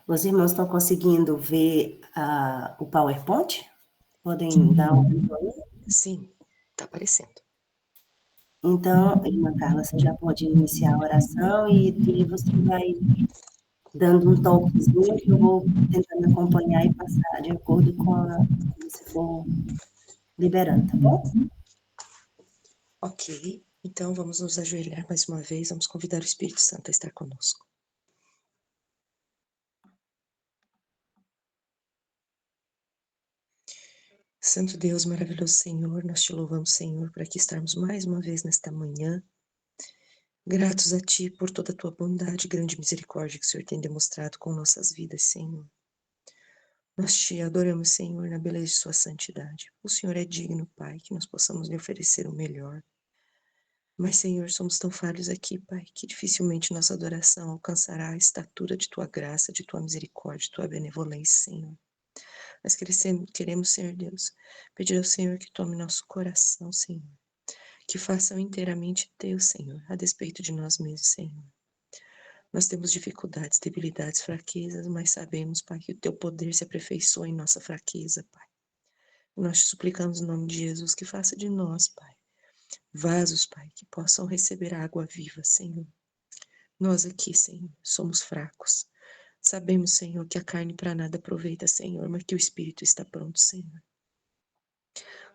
Os irmãos estão conseguindo ver o PowerPoint? Podem dar um joinha? Sim, está aparecendo. Então, irmã Carla, você já pode iniciar a oração e aí você vai dando um toquezinho que eu vou tentando acompanhar e passar de acordo com como você for liberando, tá bom? Ok, então vamos nos ajoelhar mais uma vez, vamos convidar o Espírito Santo a estar conosco. Santo Deus, maravilhoso Senhor, nós te louvamos, Senhor, por aqui estarmos mais uma vez nesta manhã, gratos a Ti por toda a Tua bondade e grande misericórdia que o Senhor tem demonstrado com nossas vidas, Senhor. Nós Te adoramos, Senhor, na beleza de Sua santidade. O Senhor é digno, Pai, que nós possamos lhe oferecer o melhor. Mas, Senhor, somos tão falhos aqui, Pai, que dificilmente nossa adoração alcançará a estatura de Tua graça, de Tua misericórdia, de Tua benevolência, Senhor. Nós queremos, Senhor Deus, pedir ao Senhor que tome nosso coração, Senhor, que faça inteiramente Teu, Senhor, a despeito de nós mesmos, Senhor. Nós temos dificuldades, debilidades, fraquezas, mas sabemos, Pai, que o Teu poder se aperfeiçoa em nossa fraqueza, Pai. Nós te suplicamos no nome de Jesus que faça de nós, Pai, vasos, Pai, que possam receber a água viva, Senhor. Nós aqui, Senhor, somos fracos. Sabemos, Senhor, que a carne para nada aproveita, Senhor, mas que o Espírito está pronto, Senhor.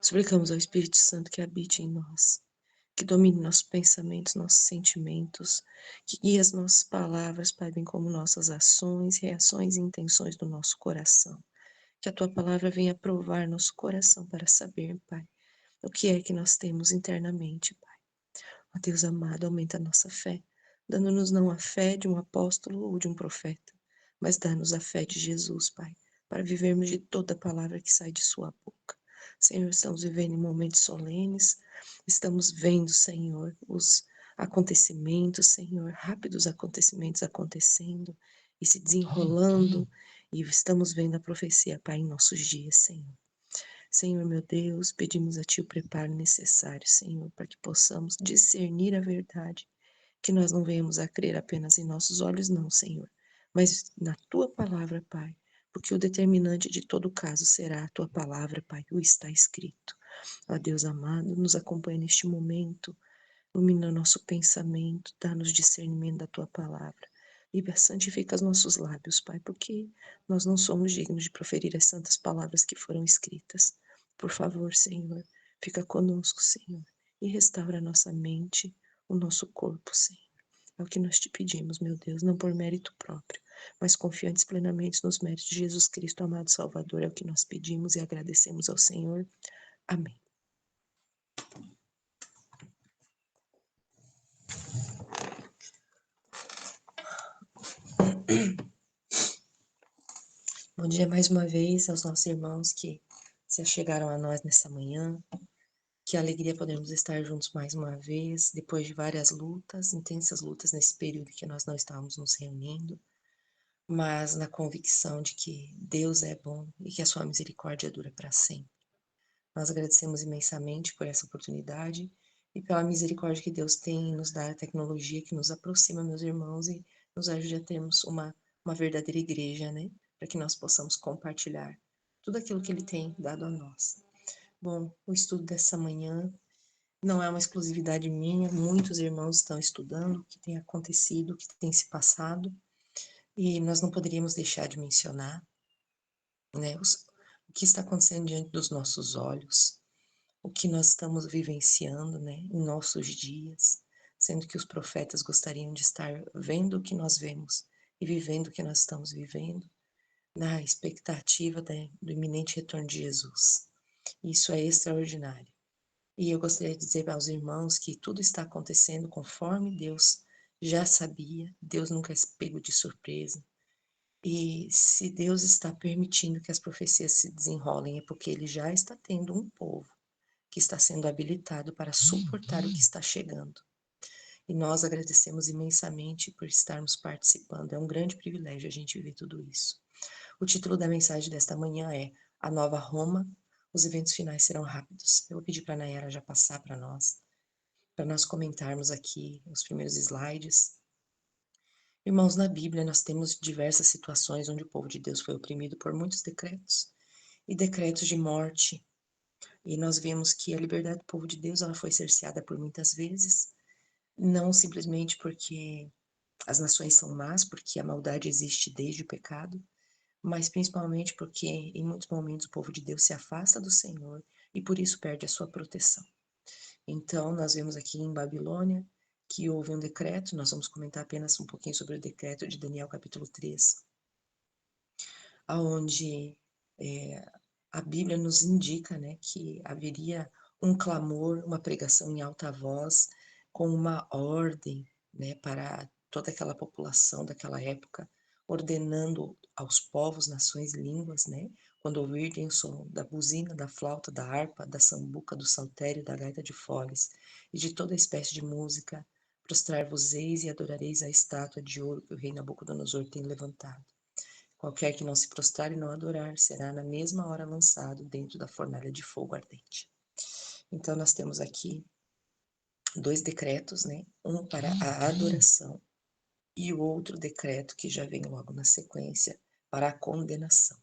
Suplicamos ao Espírito Santo que habite em nós, que domine nossos pensamentos, nossos sentimentos, que guie as nossas palavras, Pai, bem como nossas ações, reações e intenções do nosso coração. Que a Tua palavra venha provar nosso coração para saber, Pai, o que é que nós temos internamente, Pai. Ó Deus amado, aumenta a nossa fé, dando-nos não a fé de um apóstolo ou de um profeta, mas dá-nos a fé de Jesus, Pai, para vivermos de toda a palavra que sai de Sua boca. Senhor, estamos vivendo em momentos solenes, estamos vendo, Senhor, os acontecimentos, Senhor, rápidos acontecimentos acontecendo e se desenrolando, e estamos vendo a profecia, Pai, em nossos dias, Senhor. Senhor, meu Deus, pedimos a Ti o preparo necessário, Senhor, para que possamos discernir a verdade, que nós não venhamos a crer apenas em nossos olhos, não, Senhor, mas na Tua palavra, Pai, porque o determinante de todo caso será a Tua palavra, Pai, o está escrito. Ó Deus amado, nos acompanha neste momento, ilumina nosso pensamento, dá-nos discernimento da Tua palavra. Santifica os nossos lábios, Pai, porque nós não somos dignos de proferir as santas palavras que foram escritas. Por favor, Senhor, fica conosco, Senhor, e restaura a nossa mente, o nosso corpo, Senhor. É o que nós te pedimos, meu Deus, não por mérito próprio, mas confiantes plenamente nos méritos de Jesus Cristo, amado Salvador. É o que nós pedimos e agradecemos ao Senhor. Amém. Bom dia mais uma vez aos nossos irmãos que se achegaram a nós nessa manhã. Que alegria podermos estar juntos mais uma vez, depois de várias lutas, intensas lutas nesse período que nós não estávamos nos reunindo, mas na convicção de que Deus é bom e que a sua misericórdia dura para sempre. Nós agradecemos imensamente por essa oportunidade e pela misericórdia que Deus tem em nos dar a tecnologia que nos aproxima, meus irmãos, e nos ajude a termos uma verdadeira igreja, né? Para que nós possamos compartilhar tudo aquilo que Ele tem dado a nós. Bom, o estudo dessa manhã não é uma exclusividade minha, muitos irmãos estão estudando o que tem acontecido, o que tem se passado, e nós não poderíamos deixar de mencionar, né, o que está acontecendo diante dos nossos olhos, o que nós estamos vivenciando, né, em nossos dias, sendo que os profetas gostariam de estar vendo o que nós vemos e vivendo o que nós estamos vivendo, na expectativa do iminente retorno de Jesus. Isso é extraordinário. E eu gostaria de dizer aos irmãos que tudo está acontecendo conforme Deus já sabia, Deus nunca é pego de surpresa. E se Deus está permitindo que as profecias se desenrolem, é porque Ele já está tendo um povo que está sendo habilitado para suportar o que está chegando. E nós agradecemos imensamente por estarmos participando. É um grande privilégio a gente ver tudo isso. O título da mensagem desta manhã é A Nova Roma. Os eventos finais serão rápidos. Eu vou pedir para a Nayara já passar para nós comentarmos aqui os primeiros slides. Irmãos, na Bíblia nós temos diversas situações onde o povo de Deus foi oprimido por muitos decretos e decretos de morte. E nós vemos que a liberdade do povo de Deus ela foi cerceada por muitas vezes, não simplesmente porque as nações são más, porque a maldade existe desde o pecado, mas principalmente porque em muitos momentos o povo de Deus se afasta do Senhor e por isso perde a sua proteção. Então, nós vemos aqui em Babilônia que houve um decreto, nós vamos comentar apenas um pouquinho sobre o decreto de Daniel capítulo 3, aonde a Bíblia nos indica, né, que haveria um clamor, uma pregação em alta voz, com uma ordem, né, para toda aquela população daquela época, ordenando aos povos, nações, línguas, né, quando ouvirem o som da buzina, da flauta, da harpa, da sambuca, do saltério, da gaita de foles e de toda espécie de música, prostrar-vos-eis e adorareis a estátua de ouro que o rei Nabucodonosor tem levantado. Qualquer que não se prostrar e não adorar será na mesma hora lançado dentro da fornalha de fogo ardente. Então nós temos aqui dois decretos, né? Um para a adoração e o outro decreto que já vem logo na sequência para a condenação.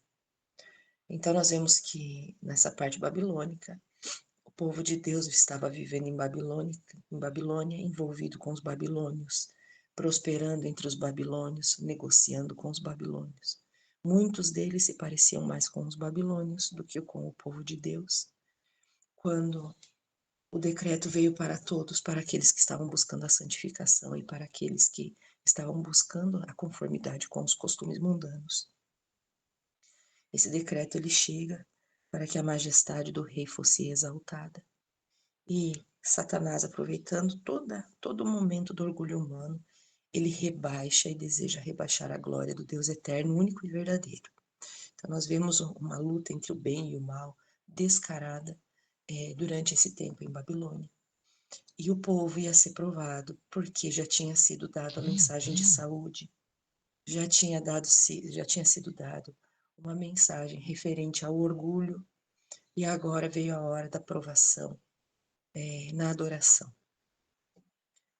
Então nós vemos que nessa parte babilônica, o povo de Deus estava vivendo em Babilônia, envolvido com os babilônios, prosperando entre os babilônios, negociando com os babilônios. Muitos deles se pareciam mais com os babilônios do que com o povo de Deus. Quando o decreto veio para todos, para aqueles que estavam buscando a santificação e para aqueles que estavam buscando a conformidade com os costumes mundanos. Esse decreto ele chega para que a majestade do rei fosse exaltada. E Satanás, aproveitando todo o momento do orgulho humano, ele rebaixa e deseja rebaixar a glória do Deus eterno, único e verdadeiro. Então nós vemos uma luta entre o bem e o mal descarada durante esse tempo em Babilônia. E o povo ia ser provado porque já tinha sido dada a mensagem de saúde, já tinha sido dado uma mensagem referente ao orgulho e agora veio a hora da provação na adoração.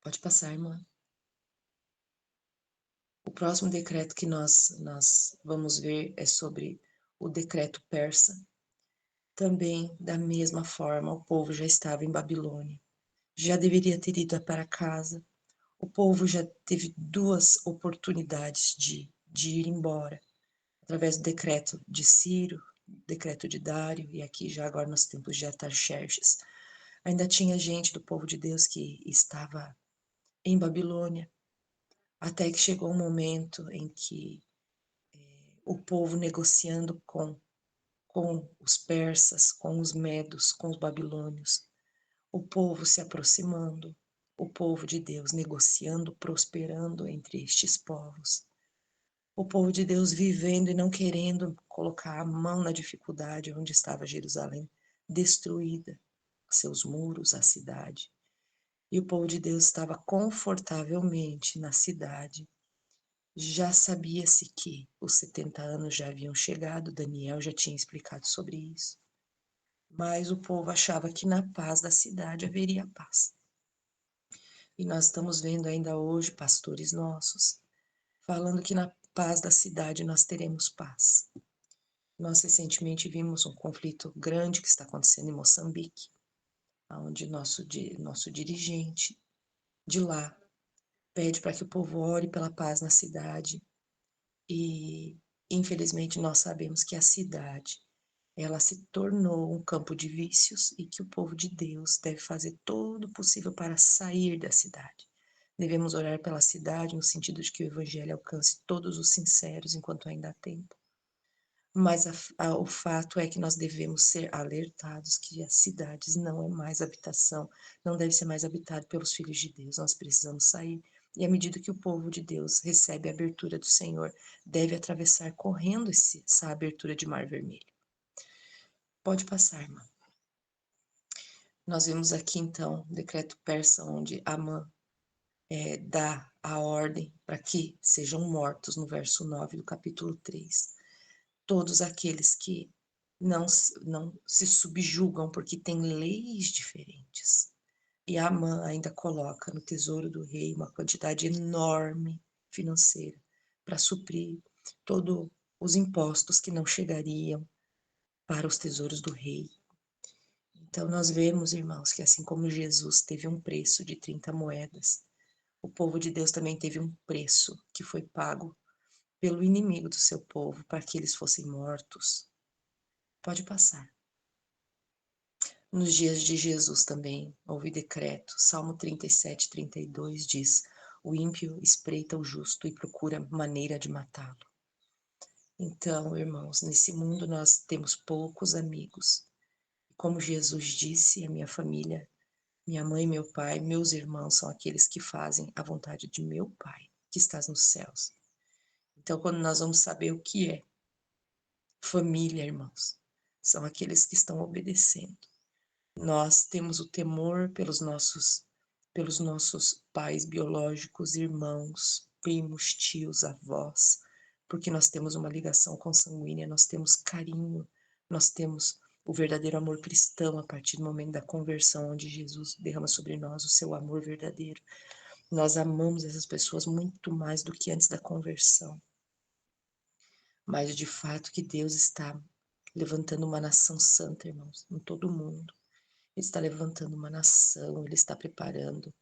Pode passar, irmã. O próximo decreto que nós vamos ver é sobre o decreto persa. Também, da mesma forma, o povo já estava em Babilônia. Já deveria ter ido para casa. O povo já teve duas oportunidades de ir embora, através do decreto de Ciro, decreto de Dário, e aqui já agora nos tempos de Artaxerxes. Ainda tinha gente do povo de Deus que estava em Babilônia, até que chegou um momento em que o povo negociando com os persas, com os medos, com os babilônios, o povo se aproximando, o povo de Deus negociando, prosperando entre estes povos, o povo de Deus vivendo e não querendo colocar a mão na dificuldade onde estava Jerusalém, destruída, seus muros, a cidade. E o povo de Deus estava confortavelmente na cidade. Já sabia-se que os 70 anos já haviam chegado, Daniel já tinha explicado sobre isso. Mas o povo achava que na paz da cidade haveria paz. E nós estamos vendo ainda hoje pastores nossos falando que na paz da cidade nós teremos paz. Nós recentemente vimos um conflito grande que está acontecendo em Moçambique, onde nosso dirigente de lá pede para que o povo ore pela paz na cidade. E, infelizmente, nós sabemos que a cidade, ela se tornou um campo de vícios e que o povo de Deus deve fazer todo o possível para sair da cidade. Devemos orar pela cidade no sentido de que o evangelho alcance todos os sinceros enquanto ainda há tempo. Mas o fato é que nós devemos ser alertados que as cidades não é mais habitação, não deve ser mais habitado pelos filhos de Deus. Nós precisamos sair. E à medida que o povo de Deus recebe a abertura do Senhor, deve atravessar correndo essa abertura de Mar Vermelho. Pode passar, irmã. Nós vemos aqui então o decreto persa onde Amã dá a ordem para que sejam mortos no verso 9 do capítulo 3. Todos aqueles que não se subjugam porque têm leis diferentes. E Amã ainda coloca no tesouro do rei uma quantidade enorme financeira para suprir todos os impostos que não chegariam para os tesouros do rei. Então nós vemos, irmãos, que assim como Jesus teve um preço de 30 moedas, o povo de Deus também teve um preço que foi pago pelo inimigo do seu povo para que eles fossem mortos. Pode passar. Nos dias de Jesus também houve decreto. Salmo 37, 32 diz: o ímpio espreita o justo e procura maneira de matá-lo. Então, irmãos, nesse mundo nós temos poucos amigos. Como Jesus disse, a minha família, minha mãe, meu pai, meus irmãos são aqueles que fazem a vontade de meu Pai, que estás nos céus. Então, quando nós vamos saber o que é família, irmãos, são aqueles que estão obedecendo. Nós temos o temor pelos nossos pais biológicos, irmãos, primos, tios, avós, porque nós temos uma ligação consanguínea, nós temos carinho, nós temos o verdadeiro amor cristão a partir do momento da conversão, onde Jesus derrama sobre nós o seu amor verdadeiro. Nós amamos essas pessoas muito mais do que antes da conversão. Mas de fato que Deus está levantando uma nação santa, irmãos, em todo o mundo. Ele está levantando uma nação, Ele está preparando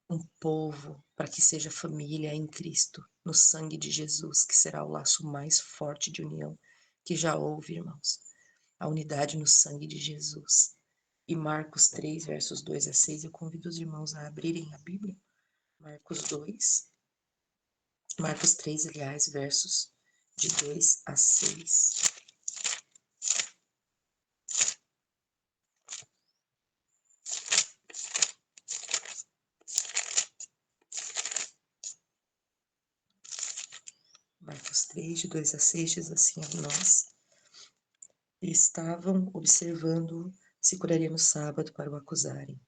um povo para que seja família em Cristo, no sangue de Jesus, que será o laço mais forte de união que já houve, irmãos. A unidade no sangue de Jesus. E Marcos 3, versos 2 a 6, eu convido os irmãos a abrirem a Bíblia. Marcos 3, aliás, versos de 2 a 6. Marcos 3, de 2 a 6, diz assim a nós: e estavam observando se curaria no sábado para o acusarem.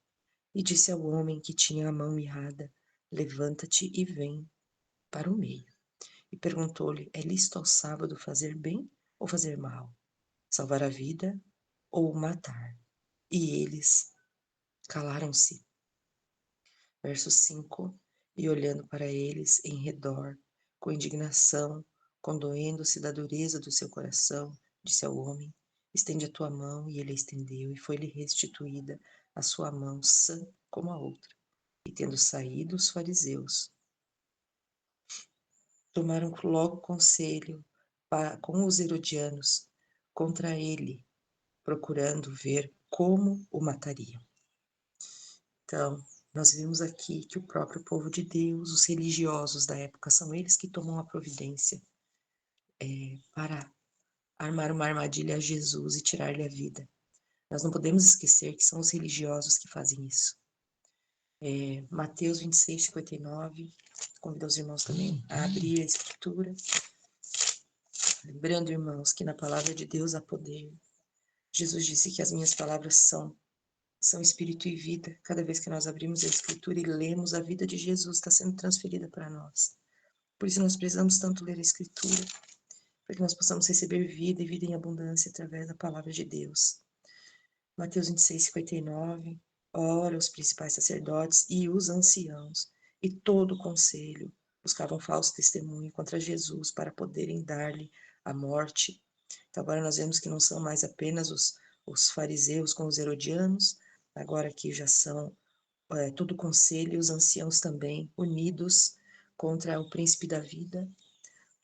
E disse ao homem que tinha a mão mirrada: levanta-te e vem para o meio. E perguntou-lhe: é lícito ao sábado fazer bem ou fazer mal? Salvar a vida ou matar? E eles calaram-se. Verso 5: e olhando para eles em redor, com indignação, condoendo-se da dureza do seu coração, disse ao homem: estende a tua mão. E ele a estendeu, e foi-lhe restituída a sua mão, sã como a outra. E tendo saído os fariseus, tomaram logo conselho com os herodianos contra ele, procurando ver como o matariam. Então, nós vimos aqui que o próprio povo de Deus, os religiosos da época, são eles que tomam a providência para armar uma armadilha a Jesus e tirar-lhe a vida. Nós não podemos esquecer que são os religiosos que fazem isso. Mateus 26, 59, convido os irmãos também a abrir a escritura. Lembrando, irmãos, que na palavra de Deus há poder. Jesus disse que as minhas palavras são espírito e vida. Cada vez que nós abrimos a escritura e lemos, a vida de Jesus está sendo transferida para nós. Por isso nós precisamos tanto ler a escritura, para que nós possamos receber vida e vida em abundância através da palavra de Deus. Mateus 26, 59. Ora, os principais sacerdotes e os anciãos e todo o conselho buscavam falso testemunho contra Jesus para poderem dar-lhe a morte. Então agora nós vemos que não são mais apenas os fariseus com os herodianos, agora que já são todo o conselho e os anciãos também unidos contra o príncipe da vida.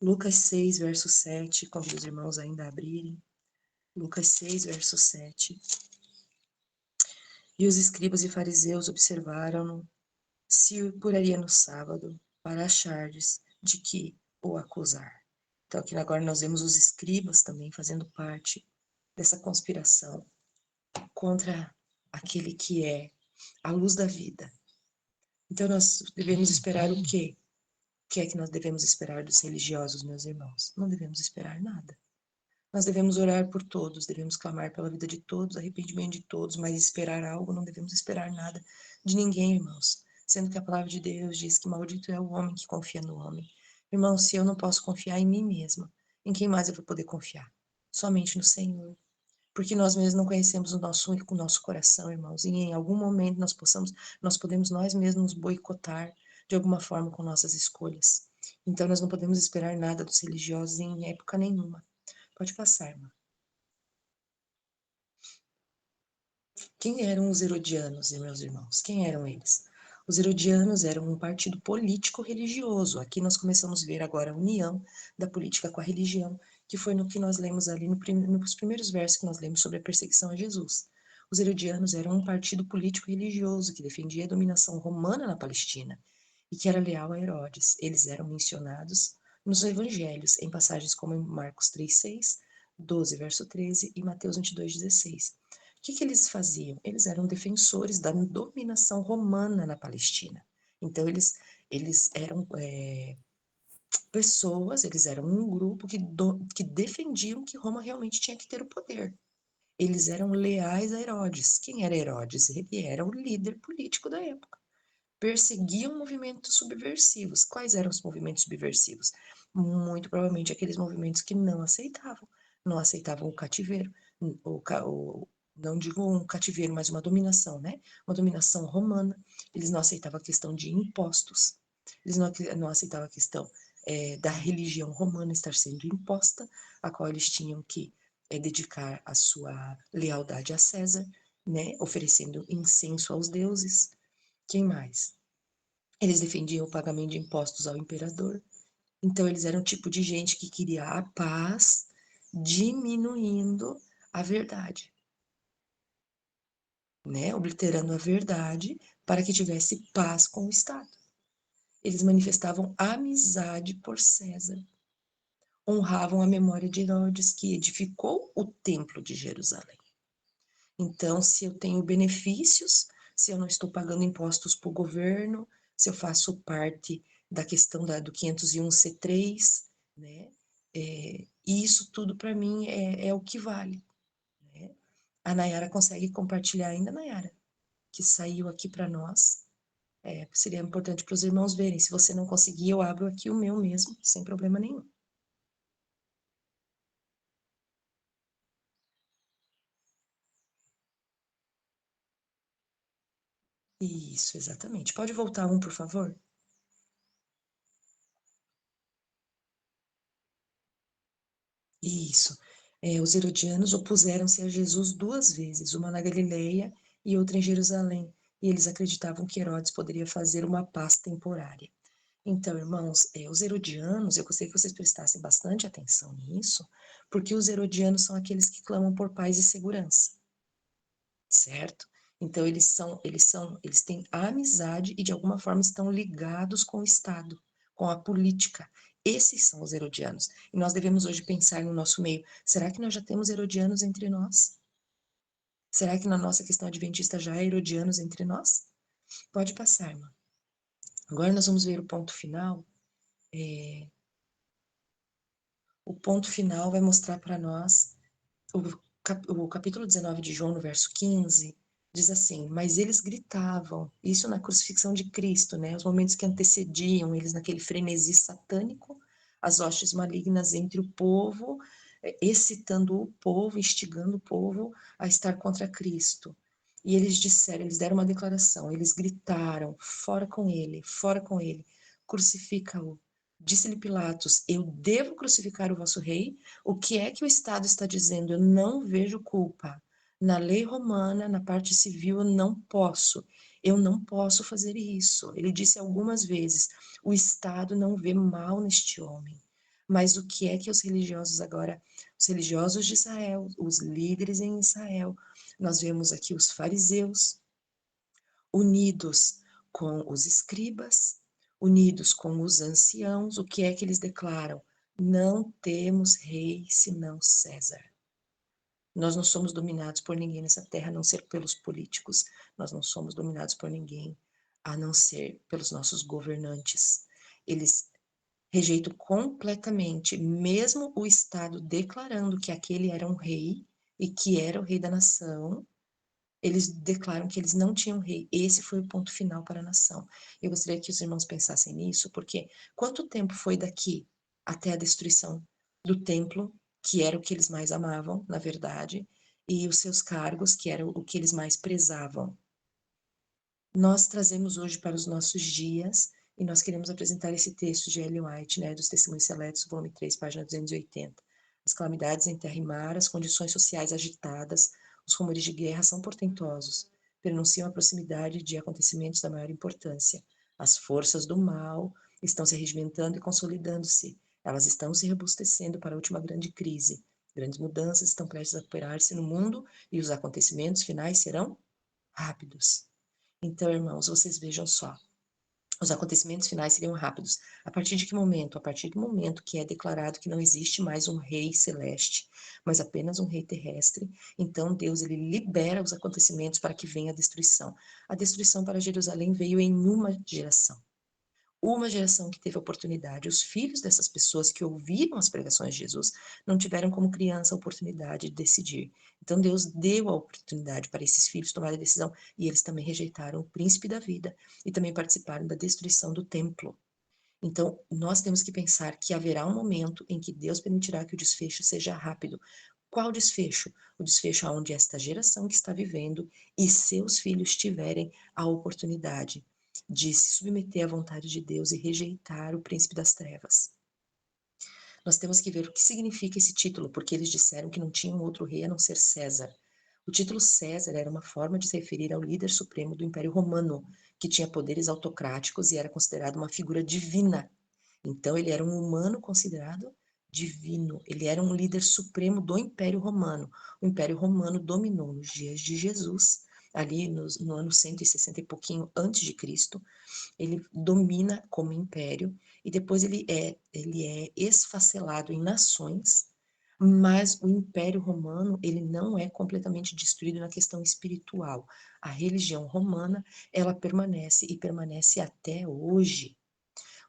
Lucas 6, verso 7, convido os irmãos ainda a abrirem. Lucas 6, verso 7. E os escribas e fariseus observaram-no se o curaria no sábado, para achardes de que o acusar. Então aqui agora nós vemos os escribas também fazendo parte dessa conspiração contra aquele que é a luz da vida. Então nós devemos esperar o quê? O que é que nós devemos esperar dos religiosos, meus irmãos? Não devemos esperar nada. Nós devemos orar por todos, devemos clamar pela vida de todos, arrependimento de todos, mas esperar algo, não devemos esperar nada de ninguém, irmãos. Sendo que a palavra de Deus diz que maldito é o homem que confia no homem. Irmão, se eu não posso confiar em mim mesma, em quem mais eu vou poder confiar? Somente no Senhor. Porque nós mesmos não conhecemos o nosso coração, irmãos, e em algum momento nós podemos nós mesmos nos boicotar de alguma forma com nossas escolhas. Então, nós não podemos esperar nada dos religiosos em época nenhuma. Pode passar, irmã. Quem eram os herodianos, meus irmãos? Quem eram eles? Os herodianos eram um partido político-religioso. Aqui nós começamos a ver agora a união da política com a religião, que foi no que nós lemos ali nos primeiros versos que nós lemos sobre a perseguição a Jesus. Os herodianos eram um partido político-religioso que defendia a dominação romana na Palestina e que era leal a Herodes. Eles eram mencionados nos evangelhos, em passagens como em Marcos 3:6, 12, verso 13 e Mateus 22:16. O que eles faziam? Eles eram defensores da dominação romana na Palestina. Então, eles eram pessoas, eles eram um grupo que defendiam que Roma realmente tinha que ter o poder. Eles eram leais a Herodes. Quem era Herodes? Ele era o líder político da época. Perseguiam movimentos subversivos. Quais eram os movimentos subversivos? Muito provavelmente aqueles movimentos que não aceitavam o cativeiro, não digo um cativeiro, mas uma dominação, né? Uma dominação romana. Eles não aceitavam a questão de impostos, eles não aceitavam a questão da religião romana estar sendo imposta, a qual eles tinham que dedicar a sua lealdade a César, né? Oferecendo incenso aos deuses. Quem mais? Eles defendiam o pagamento de impostos ao imperador. Então, eles eram o tipo de gente que queria a paz, diminuindo a verdade, né? Obliterando a verdade para que tivesse paz com o Estado. Eles manifestavam amizade por César. Honravam a memória de Herodes, que edificou o templo de Jerusalém. Então, se eu tenho benefícios, se eu não estou pagando impostos para o governo, se eu faço parte da questão do 501c3, né? Isso tudo para mim é o que vale. Né? A Nayara consegue compartilhar ainda, Nayara, que saiu aqui para nós. Seria importante para os irmãos verem. Se você não conseguir, eu abro aqui o meu mesmo, sem problema nenhum. Isso, exatamente. Pode voltar um, por favor? Isso. Os herodianos opuseram-se a Jesus duas vezes, uma na Galileia e outra em Jerusalém, e eles acreditavam que Herodes poderia fazer uma paz temporária. Então, irmãos, os herodianos, eu gostaria que vocês prestassem bastante atenção nisso, porque os herodianos são aqueles que clamam por paz e segurança, certo? Então, eles têm amizade e de alguma forma estão ligados com o Estado, com a política. Esses são os herodianos. E nós devemos hoje pensar no nosso meio. Será que nós já temos herodianos entre nós? Será que na nossa questão adventista já há herodianos entre nós? Pode passar, irmã. Agora nós vamos ver o ponto final. O ponto final vai mostrar para nós o capítulo 19 de João, no verso 15, diz assim: mas eles gritavam, isso na crucifixão de Cristo, né? Os momentos que antecediam eles naquele frenesi satânico, as hostes malignas entre o povo, excitando o povo, instigando o povo a estar contra Cristo. E eles deram uma declaração, eles gritaram: fora com ele, crucifica-o. Disse-lhe Pilatos: eu devo crucificar o vosso rei? O que é que o Estado está dizendo? Eu não vejo culpa. Na lei romana, na parte civil, eu não posso fazer isso. Ele disse algumas vezes: o Estado não vê mal neste homem. Mas o que é que os religiosos agora, os religiosos de Israel, os líderes em Israel, nós vemos aqui os fariseus unidos com os escribas, unidos com os anciãos, o que é que eles declaram? Não temos rei senão César. Nós não somos dominados por ninguém nessa terra, a não ser pelos políticos. Nós não somos dominados por ninguém, a não ser pelos nossos governantes. Eles rejeitam completamente, mesmo o Estado declarando que aquele era um rei e que era o rei da nação, eles declaram que eles não tinham rei. Esse foi o ponto final para a nação. Eu gostaria que os irmãos pensassem nisso, porque quanto tempo foi daqui até a destruição do templo, que era o que eles mais amavam, na verdade, e os seus cargos, que era o que eles mais prezavam? Nós trazemos hoje para os nossos dias E nós queremos apresentar esse texto de Ellen White, né, dos Testemunhos Seletos, volume 3, página 280. As calamidades em terra e mar, as condições sociais agitadas, os rumores de guerra são portentosos, prenunciam a proximidade de acontecimentos da maior importância. As forças do mal estão se regimentando e consolidando-se. Elas estão se robustecendo para a última grande crise. Grandes mudanças estão prestes a operar-se no mundo e os acontecimentos finais serão rápidos. Então, irmãos, vocês vejam só. Os acontecimentos finais seriam rápidos. A partir de que momento? A partir do momento que é declarado que não existe mais um rei celeste, mas apenas um rei terrestre. Então Deus ele libera os acontecimentos para que venha a destruição. A destruição para Jerusalém veio em uma geração. Uma geração que teve oportunidade. Os filhos dessas pessoas que ouviram as pregações de Jesus não tiveram como criança a oportunidade de decidir. Então Deus deu a oportunidade para esses filhos tomarem a decisão e eles também rejeitaram o príncipe da vida e também participaram da destruição do templo. Então nós temos que pensar que haverá um momento em que Deus permitirá que o desfecho seja rápido. Qual desfecho? O desfecho onde esta geração que está vivendo e seus filhos tiverem a oportunidade de se submeter à vontade de Deus e rejeitar o príncipe das trevas. Nós temos que ver o que significa esse título, porque eles disseram que não tinham outro rei a não ser César. O título César era uma forma de se referir ao líder supremo do Império Romano, que tinha poderes autocráticos e era considerado uma figura divina. Então, ele era um humano considerado divino. Ele era um líder supremo do Império Romano. O Império Romano dominou nos dias de Jesus, ali no ano 160 e pouquinho antes de Cristo. Ele domina como império e depois ele é esfacelado em nações, mas o Império Romano ele não é completamente destruído na questão espiritual. A religião romana ela permanece e permanece até hoje.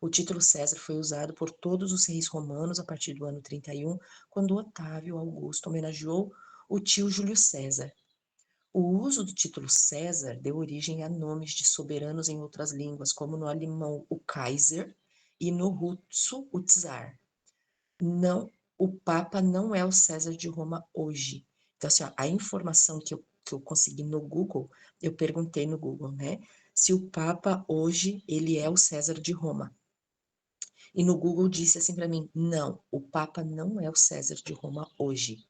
O título César foi usado por todos os reis romanos a partir do ano 31, quando Otávio Augusto homenageou o tio Júlio César. O uso do título César deu origem a nomes de soberanos em outras línguas, como no alemão o Kaiser e no russo o Czar. Não, o Papa não é o César de Roma hoje. Então, assim, ó, a informação que eu consegui no Google, eu perguntei no Google, né? Se o Papa hoje ele é o César de Roma. E no Google disse assim para mim: não, o Papa não é o César de Roma hoje.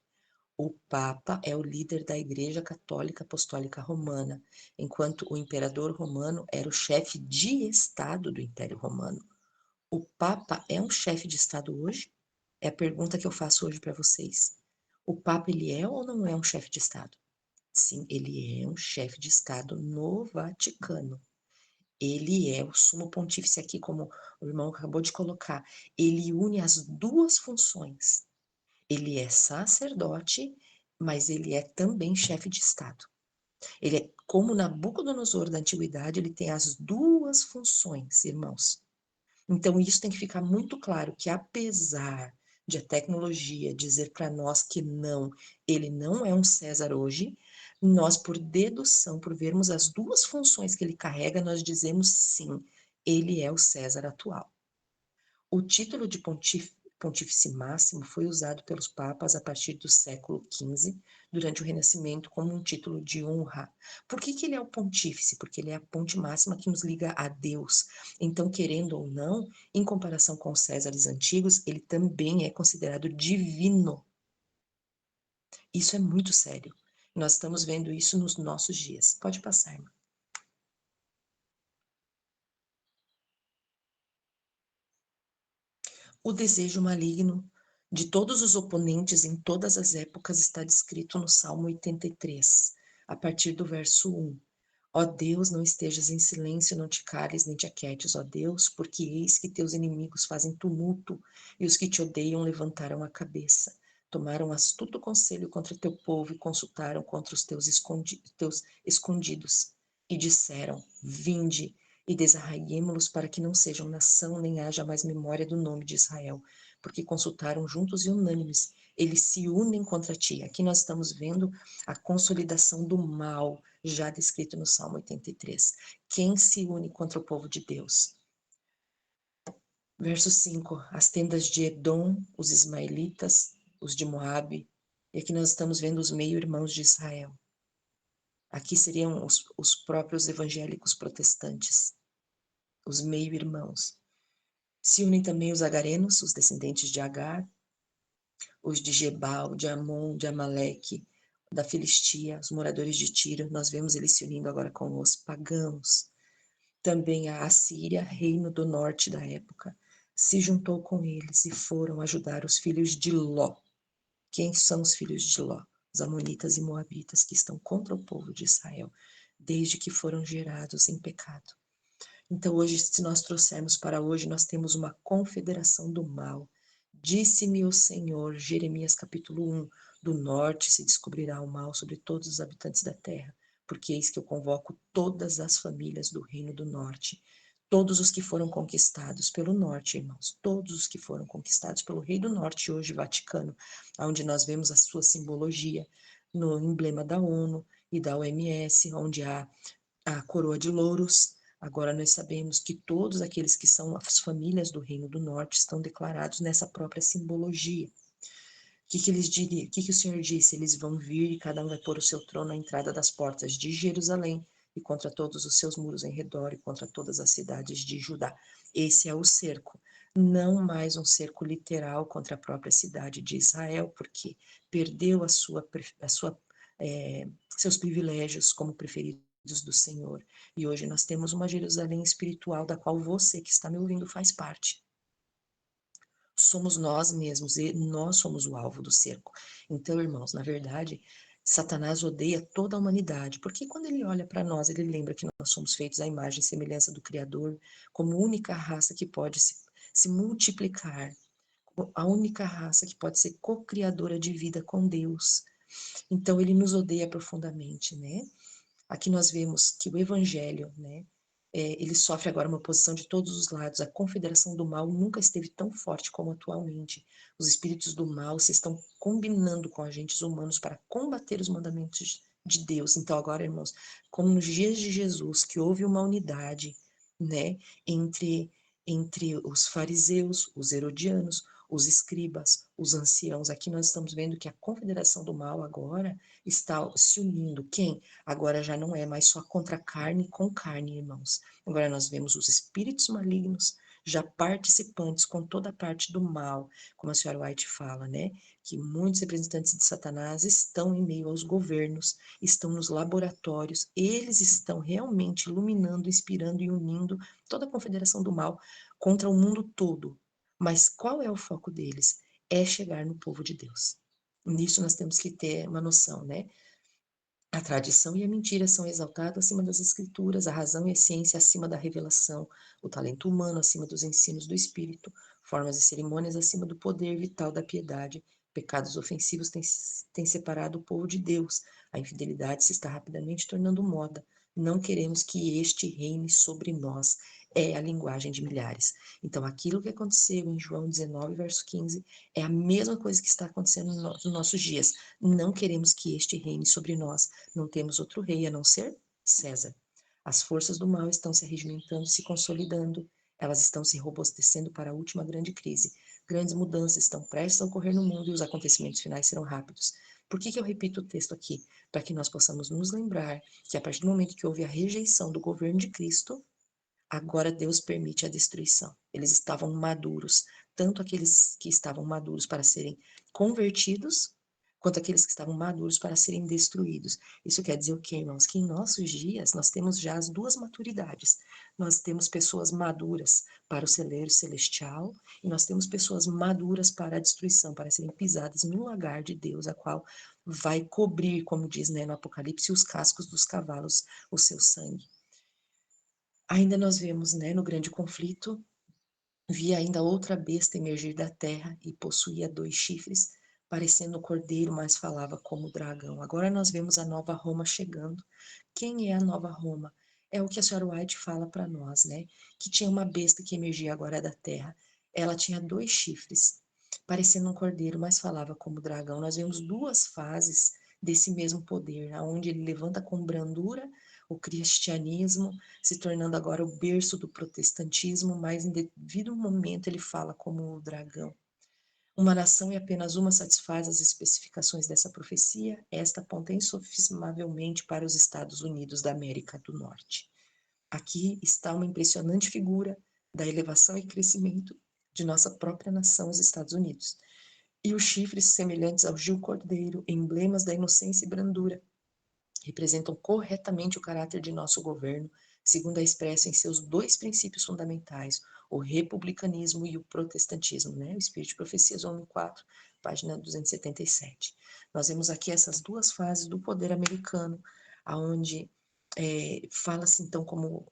O Papa é o líder da Igreja Católica Apostólica Romana, enquanto o imperador romano era o chefe de Estado do Império Romano. O Papa é um chefe de Estado hoje? É a pergunta que eu faço hoje para vocês. O Papa, ele é ou não é um chefe de Estado? Sim, ele é um chefe de Estado no Vaticano. Ele é o sumo pontífice aqui, como o irmão acabou de colocar. Ele une as duas funções. Ele é sacerdote, mas ele é também chefe de Estado. Ele é como Nabucodonosor da antiguidade, ele tem as duas funções, irmãos. Então isso tem que ficar muito claro que apesar de a tecnologia dizer para nós que não, ele não é um César hoje, nós por dedução, por vermos as duas funções que ele carrega, nós dizemos sim, ele é o César atual. O título de pontífice máximo foi usado pelos papas a partir do século XV, durante o Renascimento, como um título de honra. Por que ele é o pontífice? Porque ele é a ponte máxima que nos liga a Deus. Então, querendo ou não, em comparação com os Césares antigos, ele também é considerado divino. Isso é muito sério. Nós estamos vendo isso nos nossos dias. Pode passar, irmã. O desejo maligno de todos os oponentes em todas as épocas está descrito no Salmo 83, a partir do verso 1. Ó Deus, não estejas em silêncio, não te cales, nem te aquietes, ó Deus, porque eis que teus inimigos fazem tumulto e os que te odeiam levantaram a cabeça. Tomaram astuto conselho contra teu povo e consultaram contra os teus escondidos. E disseram: Vinde e desarraiguemo-los para que não sejam nação, nem haja mais memória do nome de Israel. Porque consultaram juntos e unânimes, eles se unem contra ti. Aqui nós estamos vendo a consolidação do mal, já descrito no Salmo 83. Quem se une contra o povo de Deus? Verso 5, as tendas de Edom, os ismaelitas, os de Moabe, e aqui nós estamos vendo os meio-irmãos de Israel. Aqui seriam os próprios evangélicos protestantes. os meio-irmãos. Se unem também os agarenos, os descendentes de Agar, os de Gebal, de Amon, de Amaleque, da Filistia, os moradores de Tiro. Nós vemos eles se unindo agora com os pagãos. Também a Assíria, reino do norte da época, se juntou com eles e foram ajudar os filhos de Ló. Quem são os filhos de Ló? Os amonitas e moabitas que estão contra o povo de Israel, desde que foram gerados em pecado. Então hoje, se nós trouxermos para hoje, nós temos uma confederação do mal. Disse-me o Senhor, Jeremias capítulo 1, do norte se descobrirá o mal sobre todos os habitantes da terra, porque eis que eu convoco todas as famílias do reino do norte, todos os que foram conquistados pelo norte, irmãos, todos os que foram conquistados pelo rei do norte, hoje Vaticano, onde nós vemos a sua simbologia no emblema da ONU e da OMS, onde há a coroa de louros. Agora nós sabemos que todos aqueles que são as famílias do Reino do Norte estão declarados nessa própria simbologia. O que o Senhor disse? Eles vão vir e cada um vai pôr o seu trono à entrada das portas de Jerusalém e contra todos os seus muros em redor e contra todas as cidades de Judá. Esse é o cerco. Não mais um cerco literal contra a própria cidade de Israel, porque perdeu seus privilégios como preferidos do Senhor. E hoje nós temos uma Jerusalém espiritual da qual você que está me ouvindo faz parte. Somos nós mesmos e nós somos o alvo do cerco. Então, irmãos, na verdade, Satanás odeia toda a humanidade, porque quando ele olha para nós, ele lembra que nós somos feitos à imagem e semelhança do Criador, como única raça que pode se multiplicar, a única raça que pode ser co-criadora de vida com Deus. Então, ele nos odeia profundamente, né? Aqui nós vemos que o evangelho, né, ele sofre agora uma oposição de todos os lados. A confederação do mal nunca esteve tão forte como atualmente. Os espíritos do mal se estão combinando com agentes humanos para combater os mandamentos de Deus. Então agora, irmãos, como nos dias de Jesus, que houve uma unidade, né, entre os fariseus, os herodianos, os escribas, os anciãos. Aqui nós estamos vendo que a confederação do mal agora está se unindo. Quem? Agora já não é mais só contra carne com carne, irmãos. Agora nós vemos os espíritos malignos já participantes com toda a parte do mal, como a senhora White fala, né? Que muitos representantes de Satanás estão em meio aos governos, estão nos laboratórios, eles estão realmente iluminando, inspirando e unindo toda a confederação do mal contra o mundo todo. Mas qual é o foco deles? É chegar no povo de Deus. Nisso nós temos que ter uma noção, né? A tradição e a mentira são exaltados acima das escrituras, a razão e a ciência acima da revelação, o talento humano acima dos ensinos do espírito, formas e cerimônias acima do poder vital da piedade. Pecados ofensivos têm separado o povo de Deus. A infidelidade se está rapidamente tornando moda. Não queremos que este reine sobre nós. É a linguagem de milhares. Então, aquilo que aconteceu em João 19, verso 15, é a mesma coisa que está acontecendo nos nossos dias. Não queremos que este reine sobre nós. Não temos outro rei a não ser César. As forças do mal estão se arregimentando e se consolidando. Elas estão se robustecendo para a última grande crise. Grandes mudanças estão prestes a ocorrer no mundo e os acontecimentos finais serão rápidos. Por que eu repito o texto aqui? Para que nós possamos nos lembrar que a partir do momento que houve a rejeição do governo de Cristo, agora Deus permite a destruição. Eles estavam maduros, tanto aqueles que estavam maduros para serem convertidos, quanto aqueles que estavam maduros para serem destruídos. Isso quer dizer o quê, irmãos? Que em nossos dias nós temos já as duas maturidades. Nós temos pessoas maduras para o celeiro celestial e nós temos pessoas maduras para a destruição, para serem pisadas no lagar de Deus, a qual vai cobrir, como diz, né, no Apocalipse, os cascos dos cavalos, o seu sangue. Ainda nós vemos, né, no grande conflito, vi ainda outra besta emergir da terra e possuía 2 chifres, parecendo cordeiro, mas falava como dragão. Agora nós vemos a nova Roma chegando. Quem é a nova Roma? É o que a senhora White fala para nós, né? Que tinha uma besta que emergia agora da terra. Ela tinha 2 chifres, parecendo um cordeiro, mas falava como dragão. Nós vemos 2 fases desse mesmo poder, aonde ele levanta com brandura o cristianismo, se tornando agora o berço do protestantismo, mas em devido momento ele fala como o dragão. Uma nação e apenas uma satisfaz as especificações dessa profecia, esta aponta insofismavelmente para os Estados Unidos da América do Norte. Aqui está uma impressionante figura da elevação e crescimento de nossa própria nação, os Estados Unidos. E os chifres semelhantes ao Gil Cordeiro, emblemas da inocência e brandura, representam corretamente o caráter de nosso governo, segundo é expresso em seus dois princípios fundamentais, o republicanismo e o protestantismo, né? O Espírito de Profecias, volume 4, página 277. Nós vemos aqui essas duas fases do poder americano, aonde fala-se então como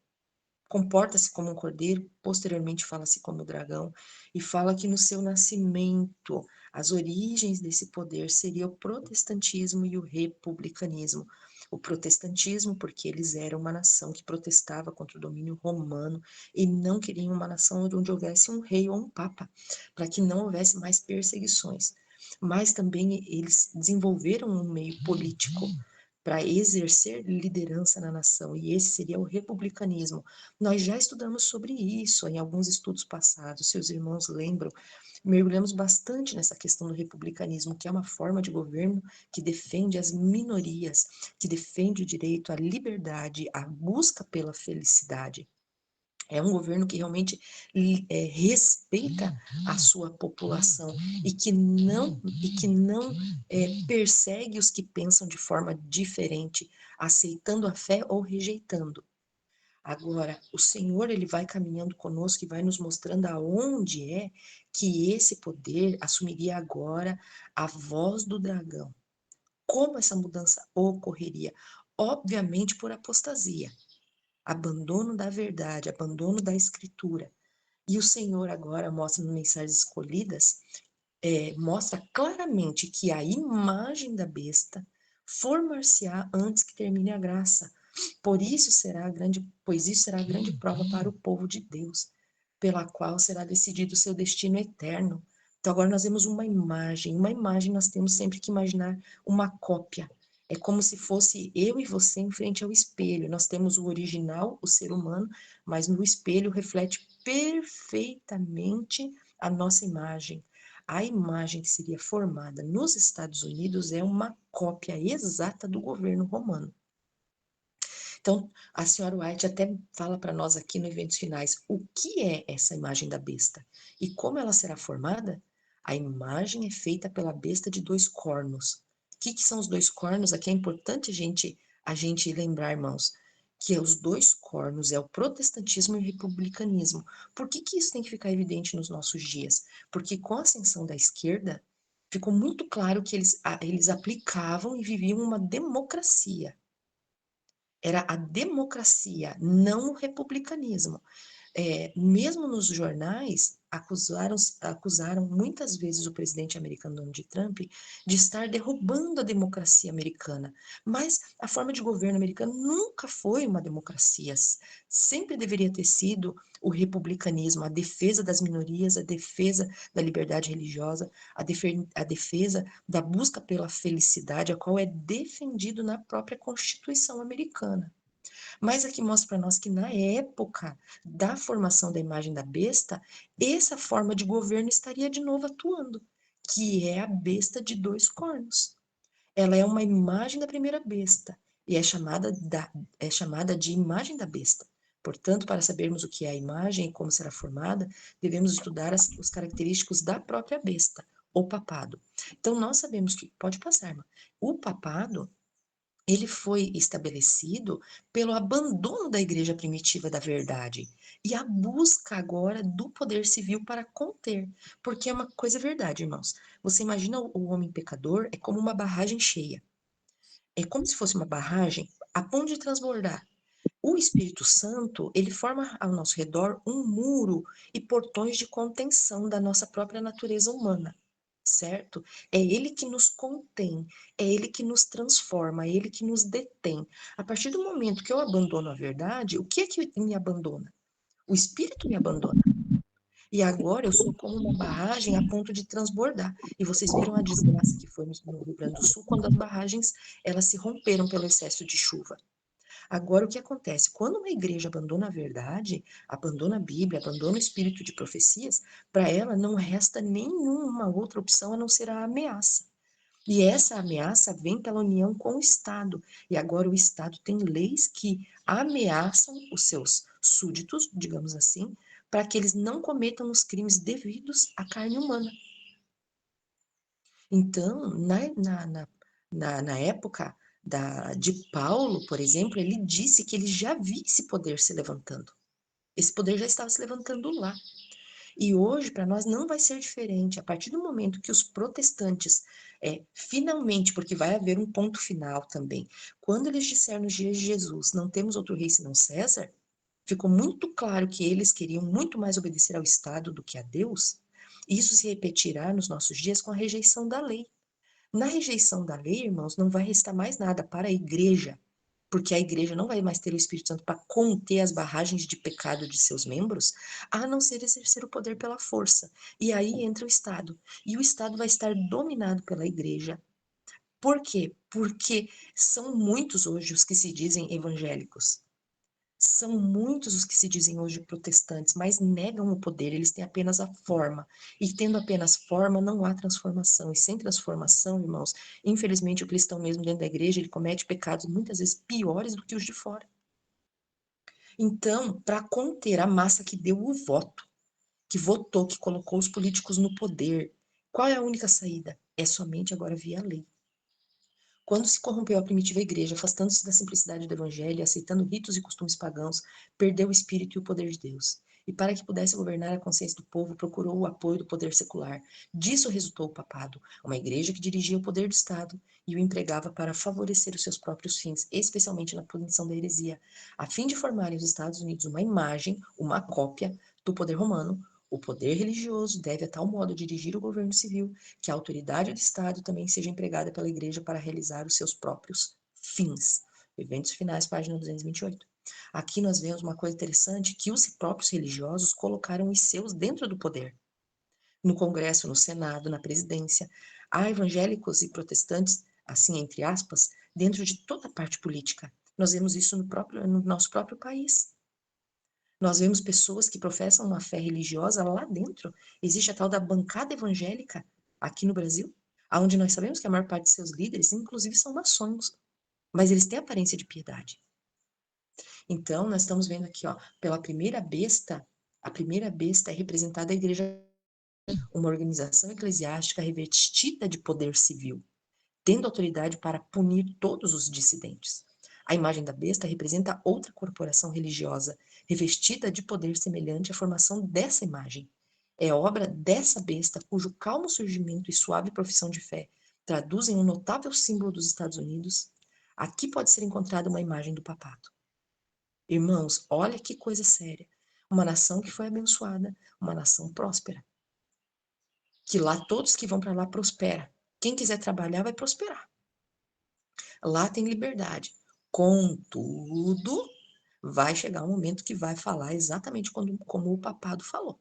comporta-se como um cordeiro, posteriormente fala-se como dragão, e fala que no seu nascimento, as origens desse poder seria o protestantismo e o republicanismo. O protestantismo, porque eles eram uma nação que protestava contra o domínio romano e não queriam uma nação onde houvesse um rei ou um papa, para que não houvesse mais perseguições. Mas também eles desenvolveram um meio político para exercer liderança na nação, e esse seria o republicanismo. Nós já estudamos sobre isso em alguns estudos passados, se os irmãos lembram, mergulhamos bastante nessa questão do republicanismo, que é uma forma de governo que defende as minorias, que defende o direito à liberdade, à busca pela felicidade. É um governo que realmente respeita a sua população e que não persegue os que pensam de forma diferente, aceitando a fé ou rejeitando. Agora, o Senhor, ele vai caminhando conosco e vai nos mostrando aonde é que esse poder assumiria agora a voz do dragão. Como essa mudança ocorreria? Obviamente por apostasia, abandono da verdade, abandono da escritura. E o Senhor agora mostra nas mensagens escolhidas, mostra claramente que a imagem da besta formar-se-á antes que termine a graça. Pois isso será a grande prova para o povo de Deus, pela qual será decidido o seu destino eterno. Então agora nós vemos uma imagem nós temos sempre que imaginar uma cópia. É como se fosse eu e você em frente ao espelho. Nós temos o original, o ser humano, mas no espelho reflete perfeitamente a nossa imagem. A imagem que seria formada nos Estados Unidos é uma cópia exata do governo romano. Então, a senhora White até fala para nós aqui no Eventos Finais o que é essa imagem da besta e como ela será formada. A imagem é feita pela besta de dois cornos. O que são os dois cornos? Aqui é importante a gente lembrar, irmãos, que os dois cornos é o protestantismo e o republicanismo. Por que isso tem que ficar evidente nos nossos dias? Porque com a ascensão da esquerda, ficou muito claro que eles aplicavam e viviam uma democracia. Era a democracia, não o republicanismo. Mesmo nos jornais, acusaram muitas vezes o presidente americano Donald Trump de estar derrubando a democracia americana. Mas a forma de governo americano nunca foi uma democracia. Sempre deveria ter sido o republicanismo, a defesa das minorias, a defesa da liberdade religiosa, a defesa da busca pela felicidade, a qual é defendido na própria Constituição americana. Mas aqui mostra para nós que na época da formação da imagem da besta, essa forma de governo estaria de novo atuando, que é a besta de dois cornos. Ela é uma imagem da primeira besta e é chamada de imagem da besta. Portanto, para sabermos o que é a imagem e como será formada, devemos estudar os característicos da própria besta, o papado. Então, nós sabemos que, pode passar, irmã, o papado ele foi estabelecido pelo abandono da igreja primitiva da verdade e a busca agora do poder civil para conter, porque é uma coisa verdade, irmãos. Você imagina o homem pecador é como uma barragem cheia. É como se fosse uma barragem a ponto de transbordar. O Espírito Santo, ele forma ao nosso redor um muro e portões de contenção da nossa própria natureza humana, certo? É ele que nos contém, é ele que nos transforma, é ele que nos detém. A partir do momento que eu abandono a verdade, o que é que me abandona? O Espírito me abandona. E agora eu sou como uma barragem a ponto de transbordar. E vocês viram a desgraça que foi no Rio Grande do Sul quando as barragens elas se romperam pelo excesso de chuva. Agora, o que acontece? Quando uma igreja abandona a verdade, abandona a Bíblia, abandona o espírito de profecias, para ela não resta nenhuma outra opção a não ser a ameaça. E essa ameaça vem pela união com o Estado. E agora o Estado tem leis que ameaçam os seus súditos, digamos assim, para que eles não cometam os crimes devidos à carne humana. Então, na época de Paulo, por exemplo, ele disse que ele já via esse poder se levantando. Esse poder já estava se levantando lá. E hoje, para nós, não vai ser diferente. A partir do momento que os protestantes, finalmente, porque vai haver um ponto final também, quando eles disseram nos dias de Jesus, não temos outro rei senão César, ficou muito claro que eles queriam muito mais obedecer ao Estado do que a Deus. E isso se repetirá nos nossos dias com a rejeição da lei. Na rejeição da lei, irmãos, não vai restar mais nada para a igreja, porque a igreja não vai mais ter o Espírito Santo para conter as barragens de pecado de seus membros, a não ser exercer o poder pela força. E aí entra o Estado. E o Estado vai estar dominado pela igreja. Por quê? Porque são muitos hoje os que se dizem evangélicos. São muitos os que se dizem hoje protestantes, mas negam o poder, eles têm apenas a forma. E tendo apenas forma, não há transformação. E sem transformação, irmãos, infelizmente o cristão mesmo dentro da igreja, ele comete pecados muitas vezes piores do que os de fora. Então, para conter a massa que deu o voto, que votou, que colocou os políticos no poder, qual é a única saída? É somente agora via lei. Quando se corrompeu a primitiva igreja, afastando-se da simplicidade do evangelho e aceitando ritos e costumes pagãos, perdeu o espírito e o poder de Deus. E para que pudesse governar a consciência do povo, procurou o apoio do poder secular. Disso resultou o papado, uma igreja que dirigia o poder do Estado e o empregava para favorecer os seus próprios fins, especialmente na punição da heresia, a fim de formarem os Estados Unidos uma imagem, uma cópia do poder romano. O poder religioso deve a tal modo dirigir o governo civil que a autoridade do Estado também seja empregada pela Igreja para realizar os seus próprios fins. Eventos finais, página 228. Aqui nós vemos uma coisa interessante, que os próprios religiosos colocaram os seus dentro do poder. No Congresso, no Senado, na presidência. Há evangélicos e protestantes, assim, entre aspas, dentro de toda a parte política. Nós vemos isso no nosso próprio país. Nós vemos pessoas que professam uma fé religiosa lá dentro. Existe a tal da bancada evangélica aqui no Brasil, onde nós sabemos que a maior parte de seus líderes, inclusive, são maçons, mas eles têm aparência de piedade. Então, nós estamos vendo aqui, ó, pela primeira besta, a primeira besta é representada a igreja, uma organização eclesiástica revestida de poder civil, tendo autoridade para punir todos os dissidentes. A imagem da besta representa outra corporação religiosa, revestida de poder semelhante à formação dessa imagem. É obra dessa besta, cujo calmo surgimento e suave profissão de fé traduzem um notável símbolo dos Estados Unidos. Aqui pode ser encontrada uma imagem do papado. Irmãos, olha que coisa séria. Uma nação que foi abençoada, uma nação próspera. Que lá todos que vão para lá prosperam. Quem quiser trabalhar vai prosperar. Lá tem liberdade. Contudo, vai chegar um momento que vai falar exatamente como o papado falou.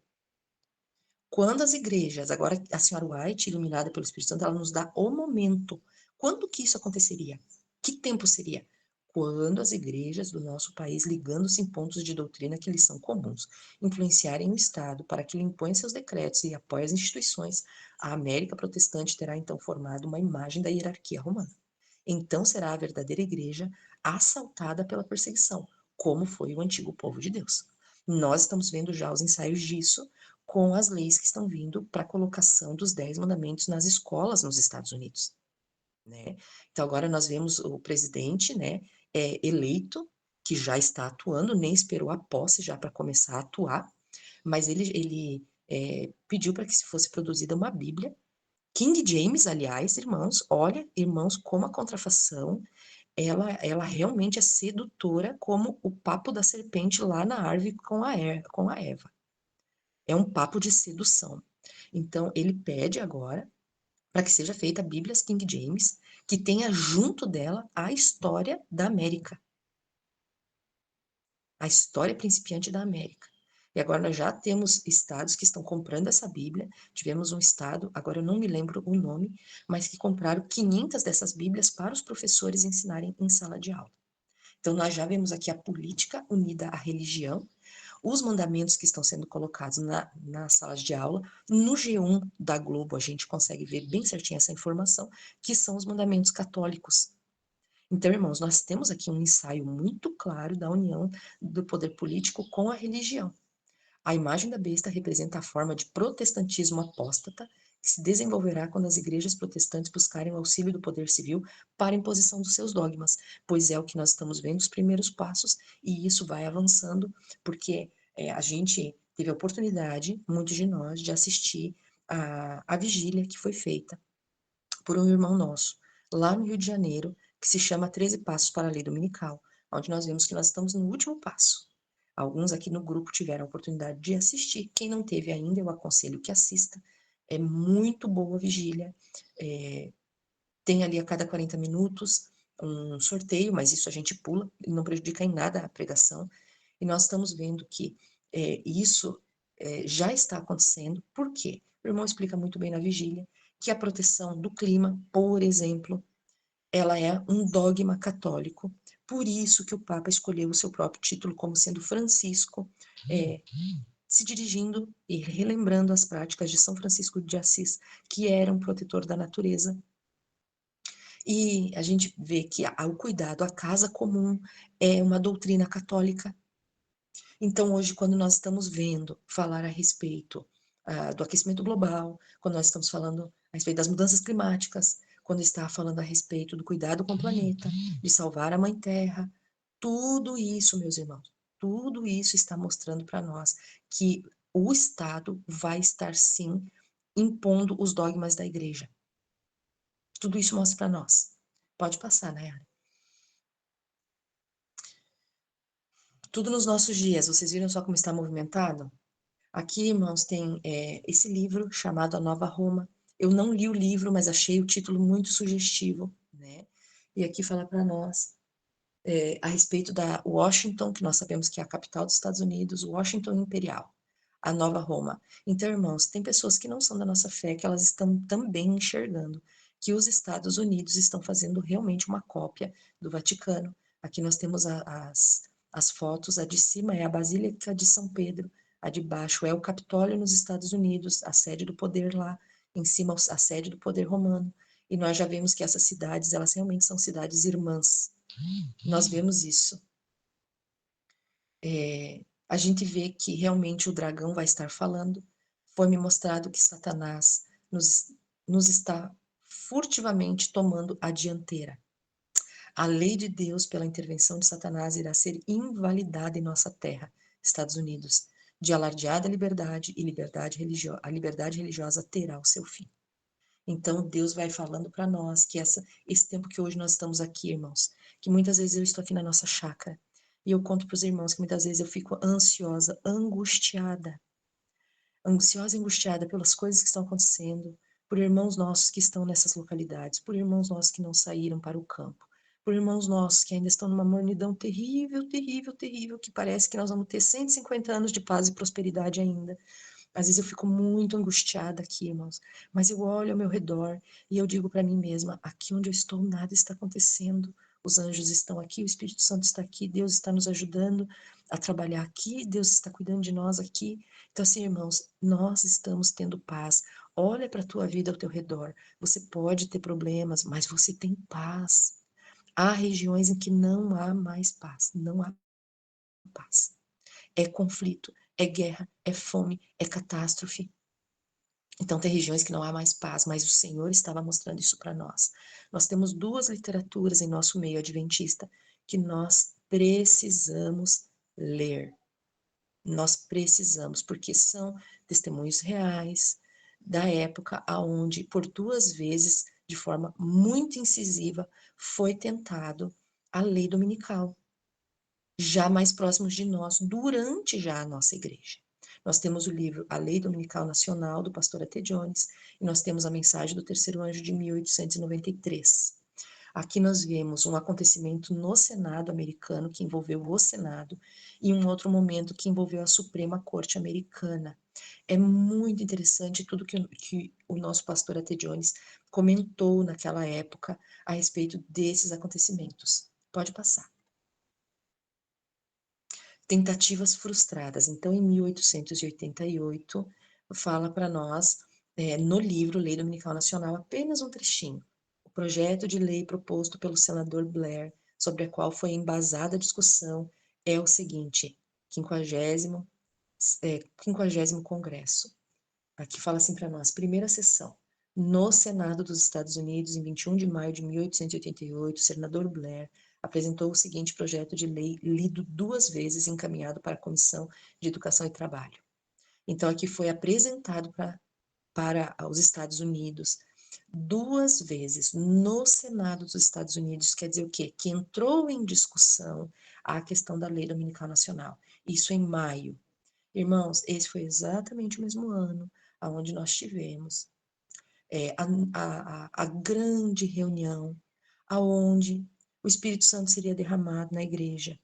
Quando as igrejas, agora a senhora White, iluminada pelo Espírito Santo, ela nos dá o momento. Quando que isso aconteceria? Que tempo seria? Quando as igrejas do nosso país, ligando-se em pontos de doutrina que lhes são comuns, influenciarem o Estado para que ele imponha seus decretos e apoie as instituições, a América protestante terá então formado uma imagem da hierarquia romana. Então será a verdadeira igreja assaltada pela perseguição, como foi o antigo povo de Deus. Nós estamos vendo já os ensaios disso com as leis que estão vindo para a colocação dos 10 mandamentos nas escolas nos Estados Unidos, né? Então agora nós vemos o presidente, né, eleito, que já está atuando, nem esperou a posse já para começar a atuar, mas ele pediu para que se fosse produzida uma Bíblia. King James, aliás, irmãos, olha, irmãos, como a contrafação, ela realmente é sedutora como o papo da serpente lá na árvore com a Eva. É um papo de sedução. Então, ele pede agora para que seja feita a Bíblia King James, que tenha junto dela a história da América. A história principiante da América. E agora nós já temos estados que estão comprando essa Bíblia. Tivemos um estado, agora eu não me lembro o nome, mas que compraram 500 dessas Bíblias para os professores ensinarem em sala de aula. Então nós já vemos aqui a política unida à religião, os mandamentos que estão sendo colocados nas salas de aula. No G1 da Globo, a gente consegue ver bem certinho essa informação, que são os mandamentos católicos. Então, irmãos, nós temos aqui um ensaio muito claro da união do poder político com a religião. A imagem da besta representa a forma de protestantismo apóstata que se desenvolverá quando as igrejas protestantes buscarem o auxílio do poder civil para a imposição dos seus dogmas, pois é o que nós estamos vendo os primeiros passos, e isso vai avançando, porque a gente teve a oportunidade, muitos de nós, de assistir a vigília que foi feita por um irmão nosso, lá no Rio de Janeiro, que se chama 13 Passos para a Lei Dominical, onde nós vemos que nós estamos no último passo. Alguns aqui no grupo tiveram a oportunidade de assistir. Quem não teve ainda, eu aconselho que assista. É muito boa a vigília. Tem ali a cada 40 minutos um sorteio, mas isso a gente pula, e não prejudica em nada a pregação. E nós estamos vendo que isso já está acontecendo. Por quê? O irmão explica muito bem na vigília que a proteção do clima, por exemplo, ela é um dogma católico. Por isso que o Papa escolheu o seu próprio título como sendo Francisco, se dirigindo e relembrando as práticas de São Francisco de Assis, que era um protetor da natureza. E a gente vê que o cuidado à casa comum é uma doutrina católica. Então, hoje, quando nós estamos vendo falar a respeito do aquecimento global, quando nós estamos falando a respeito das mudanças climáticas, quando está falando a respeito do cuidado com o planeta, de salvar a Mãe Terra, tudo isso, meus irmãos, tudo isso está mostrando para nós que o Estado vai estar, sim, impondo os dogmas da igreja. Tudo isso mostra para nós. Pode passar, Nayara. Tudo nos nossos dias. Vocês viram só como está movimentado? Aqui, irmãos, tem esse livro chamado A Nova Roma. Eu não li o livro, mas achei o título muito sugestivo, né? E aqui fala para nós a respeito da Washington, que nós sabemos que é a capital dos Estados Unidos, Washington Imperial, a Nova Roma. Então, irmãos, tem pessoas que não são da nossa fé, que elas estão também enxergando que os Estados Unidos estão fazendo realmente uma cópia do Vaticano. Aqui nós temos as fotos, a de cima é a Basílica de São Pedro, a de baixo é o Capitólio nos Estados Unidos, a sede do poder lá, em cima a sede do poder romano. E nós já vemos que essas cidades, elas realmente são cidades irmãs. Nós vemos isso. A gente vê que realmente o dragão vai estar falando. Foi-me mostrado que Satanás nos está furtivamente tomando a dianteira. A lei de Deus, pela intervenção de Satanás, irá ser invalidada em nossa terra, Estados Unidos. De alardeada liberdade e a liberdade religiosa terá o seu fim. Então, Deus vai falando para nós que esse tempo que hoje nós estamos aqui, irmãos, que muitas vezes eu estou aqui na nossa chácara, e eu conto para os irmãos que muitas vezes eu fico ansiosa, ansiosa e angustiada pelas coisas que estão acontecendo, por irmãos nossos que estão nessas localidades, por irmãos nossos que não saíram para o campo, por irmãos nossos que ainda estão numa mornidão terrível, terrível, terrível, que parece que nós vamos ter 150 anos de paz e prosperidade ainda. Às vezes eu fico muito angustiada aqui, irmãos, mas eu olho ao meu redor e eu digo para mim mesma, aqui onde eu estou nada está acontecendo. Os anjos estão aqui, o Espírito Santo está aqui, Deus está nos ajudando a trabalhar aqui, Deus está cuidando de nós aqui. Então assim, irmãos, nós estamos tendo paz. Olha para a tua vida ao teu redor. Você pode ter problemas, mas você tem paz. Há regiões em que não há mais paz, não há paz. É conflito, é guerra, é fome, é catástrofe. Então, tem regiões que não há mais paz, mas o Senhor estava mostrando isso para nós. Nós temos duas literaturas em nosso meio adventista que nós precisamos ler. Nós precisamos, porque são testemunhos reais da época aonde, por duas vezes, de forma muito incisiva, foi tentado a lei dominical, já mais próximos de nós, durante já a nossa igreja. Nós temos o livro A Lei Dominical Nacional, do pastor A.T. Jones, e nós temos a Mensagem do Terceiro Anjo, de 1893. Aqui nós vemos um acontecimento no Senado americano, que envolveu o Senado, e um outro momento que envolveu a Suprema Corte Americana. É muito interessante tudo que o nosso pastor A.T. Jones comentou naquela época a respeito desses acontecimentos. Pode passar. tentativas frustradas. Então, em 1888, fala para nós, no livro Lei Dominical Nacional, apenas um trechinho. O projeto de lei proposto pelo senador Blair, sobre a qual foi embasada a discussão, é o seguinte: 50º Congresso. Aqui fala assim para nós, primeira sessão. No Senado dos Estados Unidos, em 21 de maio de 1888, o senador Blair apresentou o seguinte projeto de lei, lido 2 vezes e encaminhado para a Comissão de Educação e Trabalho. Então, aqui foi apresentado para os Estados Unidos 2 vezes no Senado dos Estados Unidos, quer dizer o quê? Que entrou em discussão a questão da Lei Dominical Nacional. Isso em maio. Irmãos, esse foi exatamente o mesmo ano onde nós tivemos a grande reunião, aonde o Espírito Santo seria derramado na igreja,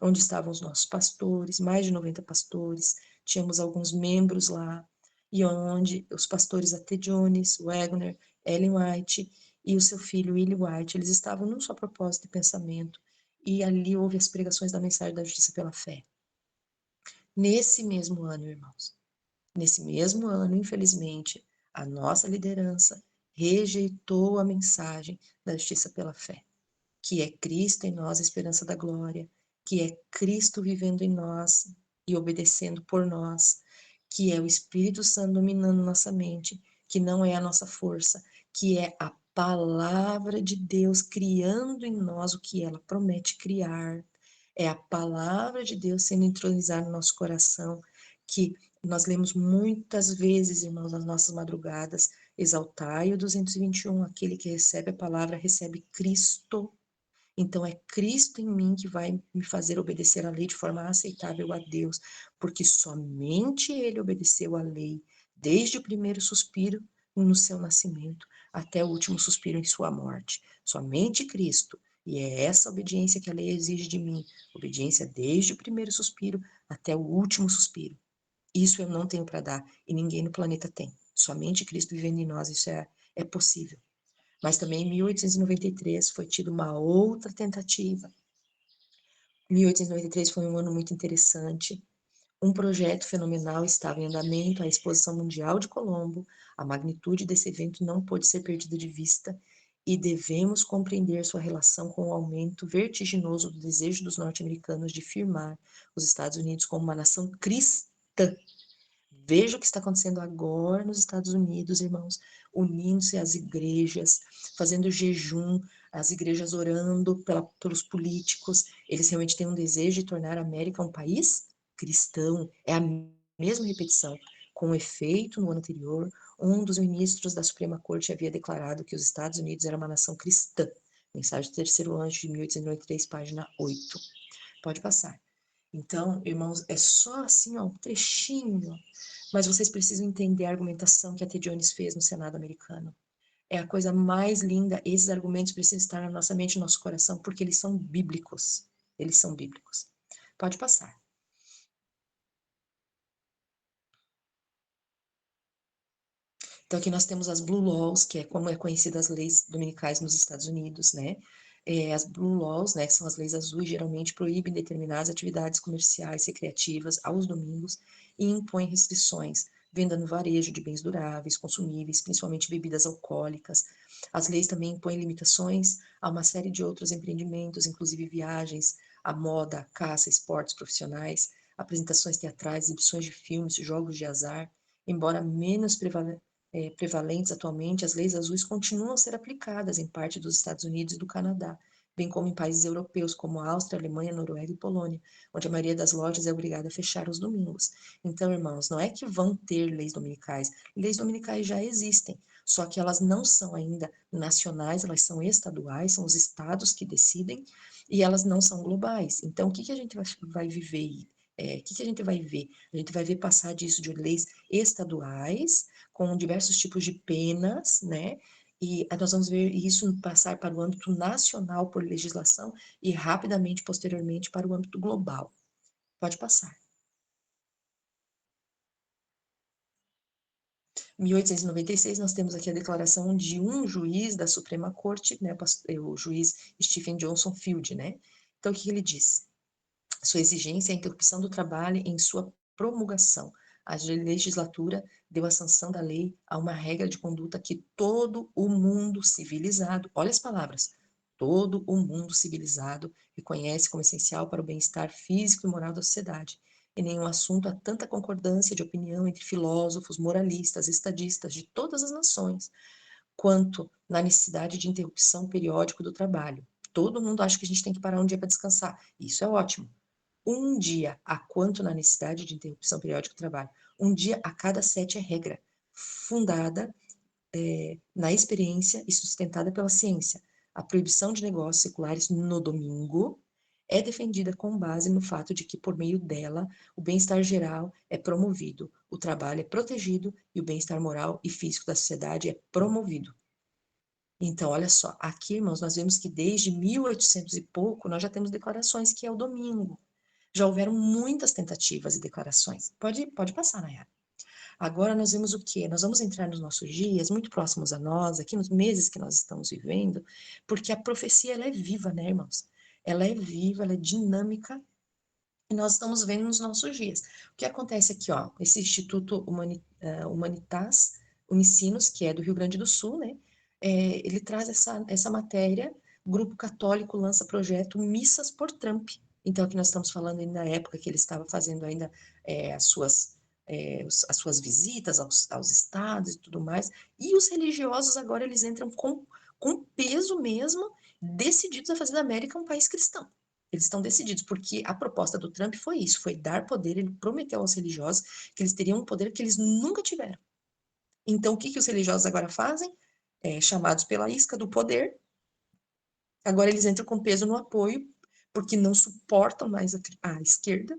onde estavam os nossos pastores, mais de 90 pastores, tínhamos alguns membros lá, e onde os pastores A.T. Jones, Wagner, Ellen White e o seu filho Willie White, eles estavam num só propósito de pensamento, e ali houve as pregações da mensagem da justiça pela fé. Nesse mesmo ano, irmãos, nesse mesmo ano, infelizmente, a nossa liderança rejeitou a mensagem da justiça pela fé, que é Cristo em nós, a esperança da glória, que é Cristo vivendo em nós e obedecendo por nós, que é o Espírito Santo dominando nossa mente, que não é a nossa força, que é a palavra de Deus criando em nós o que ela promete criar. É a palavra de Deus sendo intronizada no nosso coração, que nós lemos muitas vezes, irmãos, nas nossas madrugadas, exaltai o 221, aquele que recebe a palavra recebe Cristo. Então é Cristo em mim que vai me fazer obedecer a lei de forma aceitável a Deus, porque somente Ele obedeceu a lei, desde o primeiro suspiro no seu nascimento até o último suspiro em sua morte. Somente Cristo. E é essa obediência que a lei exige de mim, obediência desde o primeiro suspiro até o último suspiro. Isso eu não tenho para dar e ninguém no planeta tem. Somente Cristo vivendo em nós, isso é possível. Mas também em 1893 foi tido uma outra tentativa. 1893 foi um ano muito interessante. Um projeto fenomenal estava em andamento, a Exposição Mundial de Colombo. A magnitude desse evento não pôde ser perdida de vista e devemos compreender sua relação com o aumento vertiginoso do desejo dos norte-americanos de firmar os Estados Unidos como uma nação cristã. Veja o que está acontecendo agora nos Estados Unidos, irmãos, unindo-se às igrejas, fazendo jejum, as igrejas orando pelos políticos. Eles realmente têm um desejo de tornar a América um país cristão. É a mesma repetição. Com efeito, no ano anterior, um dos ministros da Suprema Corte havia declarado que os Estados Unidos era uma nação cristã. Mensagem do Terceiro Anjo, de 1893, página 8. Pode passar. Então, irmãos, é só assim, ó, um trechinho, mas vocês precisam entender a argumentação que a T. Jones fez no Senado americano. É a coisa mais linda, esses argumentos precisam estar na nossa mente e no nosso coração, porque eles são bíblicos. Eles são bíblicos. Pode passar. Então, aqui nós temos as Blue Laws, que é como é conhecida as leis dominicais nos Estados Unidos, né? As Blue Laws, né, que são as leis azuis, geralmente proíbem determinadas atividades comerciais, recreativas aos domingos e impõem restrições, venda no varejo de bens duráveis, consumíveis, principalmente bebidas alcoólicas. As leis também impõem limitações a uma série de outros empreendimentos, inclusive viagens, a moda, a caça, esportes profissionais, apresentações teatrais, exibições de filmes, jogos de azar, embora menos prevalentes atualmente, as leis azuis continuam a ser aplicadas em parte dos Estados Unidos e do Canadá, bem como em países europeus como Áustria, Alemanha, Noruega e Polônia, onde a maioria das lojas é obrigada a fechar aos domingos. Então, irmãos, não é que vão ter leis dominicais já existem, só que elas não são ainda nacionais, elas são estaduais, são os estados que decidem, e elas não são globais. Então, o que a gente vai viver? O que a gente vai ver? A gente vai ver passar disso de leis estaduais, com diversos tipos de penas, né? E nós vamos ver isso passar para o âmbito nacional por legislação e rapidamente, posteriormente, para o âmbito global. Pode passar. 1896, nós temos aqui a declaração de um juiz da Suprema Corte, né, o juiz Stephen Johnson Field, né? Então, o que ele diz? Sua exigência é a interrupção do trabalho em sua promulgação. A legislatura deu a sanção da lei a uma regra de conduta que todo o mundo civilizado, olha as palavras, todo o mundo civilizado reconhece como essencial para o bem-estar físico e moral da sociedade. Em nenhum assunto há tanta concordância de opinião entre filósofos, moralistas, estadistas de todas as nações, quanto na necessidade de interrupção periódica do trabalho. Todo mundo acha que a gente tem que parar um dia para descansar. Isso é ótimo. Um dia a quanto na necessidade de interrupção periódica do trabalho. Um dia a cada 7 é regra, fundada na experiência e sustentada pela ciência. A proibição de negócios seculares no domingo é defendida com base no fato de que, por meio dela, o bem-estar geral é promovido, o trabalho é protegido e o bem-estar moral e físico da sociedade é promovido. Então, olha só, aqui, irmãos, nós vemos que desde 1800 e pouco, nós já temos declarações que é o domingo. Já houveram muitas tentativas e declarações. Pode passar, Nayara. Agora nós vemos o quê? Nós vamos entrar nos nossos dias, muito próximos a nós, aqui nos meses que nós estamos vivendo, porque a profecia, ela é viva, né, irmãos? Ela é viva, ela é dinâmica, e nós estamos vendo nos nossos dias. O que acontece aqui, ó, esse Instituto Humanitas Unicinos, que é do Rio Grande do Sul, né, ele traz essa matéria, o Grupo Católico lança projeto Missas por Trump. Então, aqui nós estamos falando ainda da época que ele estava fazendo ainda as suas visitas aos estados e tudo mais, e os religiosos agora eles entram com peso mesmo, decididos a fazer da América um país cristão. Eles estão decididos, porque a proposta do Trump foi isso, foi dar poder, ele prometeu aos religiosos que eles teriam um poder que eles nunca tiveram. Então, o que os religiosos agora fazem? Chamados pela isca do poder, agora eles entram com peso no apoio, porque não suportam mais a esquerda,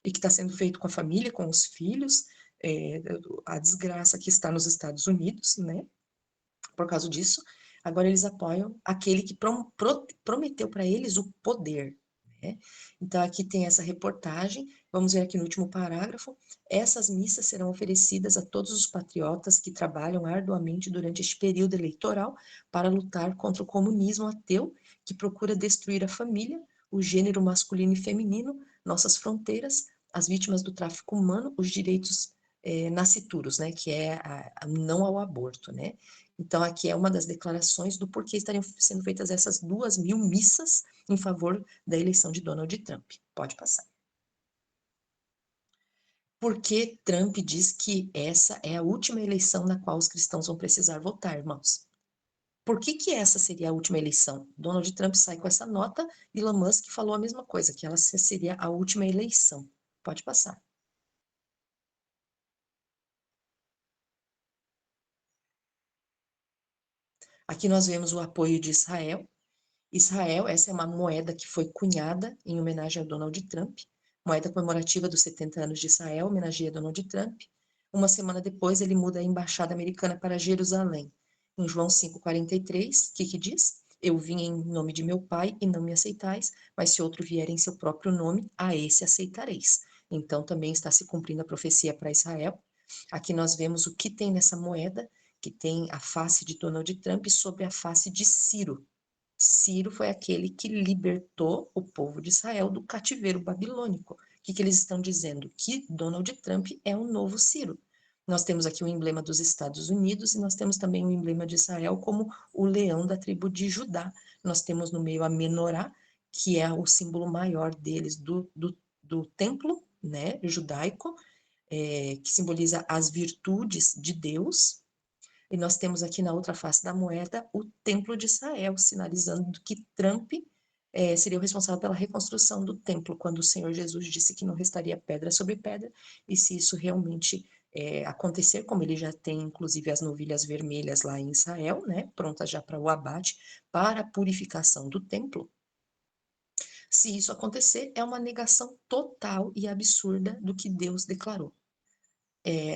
e que está sendo feito com a família, com os filhos, a desgraça que está nos Estados Unidos, né? Por causa disso, agora eles apoiam aquele que prometeu para eles o poder, né? Então, aqui tem essa reportagem, vamos ver aqui no último parágrafo, essas missas serão oferecidas a todos os patriotas que trabalham arduamente durante este período eleitoral para lutar contra o comunismo ateu que procura destruir a família, o gênero masculino e feminino, nossas fronteiras, as vítimas do tráfico humano, os direitos nascituros, né, que é a não ao aborto, né? Então, aqui é uma das declarações do porquê estariam sendo feitas essas 2.000 missas em favor da eleição de Donald Trump. Pode passar. Porque Trump diz que essa é a última eleição na qual os cristãos vão precisar votar, irmãos? Por que essa seria a última eleição? Donald Trump sai com essa nota, Elon Musk falou a mesma coisa, que ela seria a última eleição. Pode passar. Aqui nós vemos o apoio de Israel. Israel, essa é uma moeda que foi cunhada em homenagem a Donald Trump, moeda comemorativa dos 70 anos de Israel, homenageia Donald Trump. Uma semana depois, ele muda a embaixada americana para Jerusalém. Em João 5,43, o que diz? Eu vim em nome de meu Pai e não me aceitais, mas se outro vier em seu próprio nome, a esse aceitareis. Então, também está se cumprindo a profecia para Israel. Aqui nós vemos o que tem nessa moeda, que tem a face de Donald Trump sobre a face de Ciro. Ciro foi aquele que libertou o povo de Israel do cativeiro babilônico. O que eles estão dizendo? Que Donald Trump é o novo Ciro. Nós temos aqui o emblema dos Estados Unidos e nós temos também o emblema de Israel como o leão da tribo de Judá. Nós temos no meio a menorá, que é o símbolo maior deles do templo, né, judaico, que simboliza as virtudes de Deus. E nós temos aqui na outra face da moeda o Templo de Israel, sinalizando que Trump seria o responsável pela reconstrução do templo, quando o Senhor Jesus disse que não restaria pedra sobre pedra, e se isso realmente acontecer, como ele já tem, inclusive, as novilhas vermelhas lá em Israel, né, prontas já para o abate, para a purificação do templo, se isso acontecer, é uma negação total e absurda do que Deus declarou.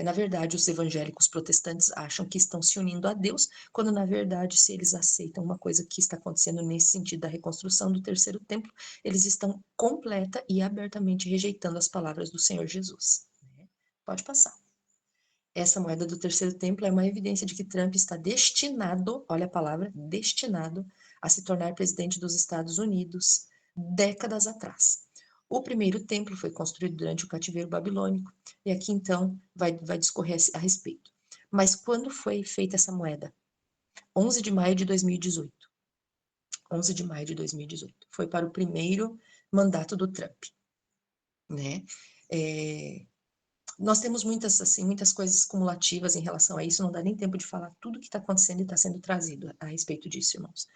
Na verdade, os evangélicos protestantes acham que estão se unindo a Deus, quando na verdade, se eles aceitam uma coisa que está acontecendo nesse sentido da reconstrução do terceiro templo, eles estão completa e abertamente rejeitando as palavras do Senhor Jesus. Pode passar. Essa moeda do terceiro templo é uma evidência de que Trump está destinado, olha a palavra, destinado a se tornar presidente dos Estados Unidos décadas atrás. O primeiro templo foi construído durante o cativeiro babilônico, e aqui então vai discorrer a respeito. Mas quando foi feita essa moeda? 11 de maio de 2018. 11 de maio de 2018. Foi para o primeiro mandato do Trump, né? Nós temos muitas coisas cumulativas em relação a isso, não dá nem tempo de falar tudo que está acontecendo e está sendo trazido a respeito disso, irmãos.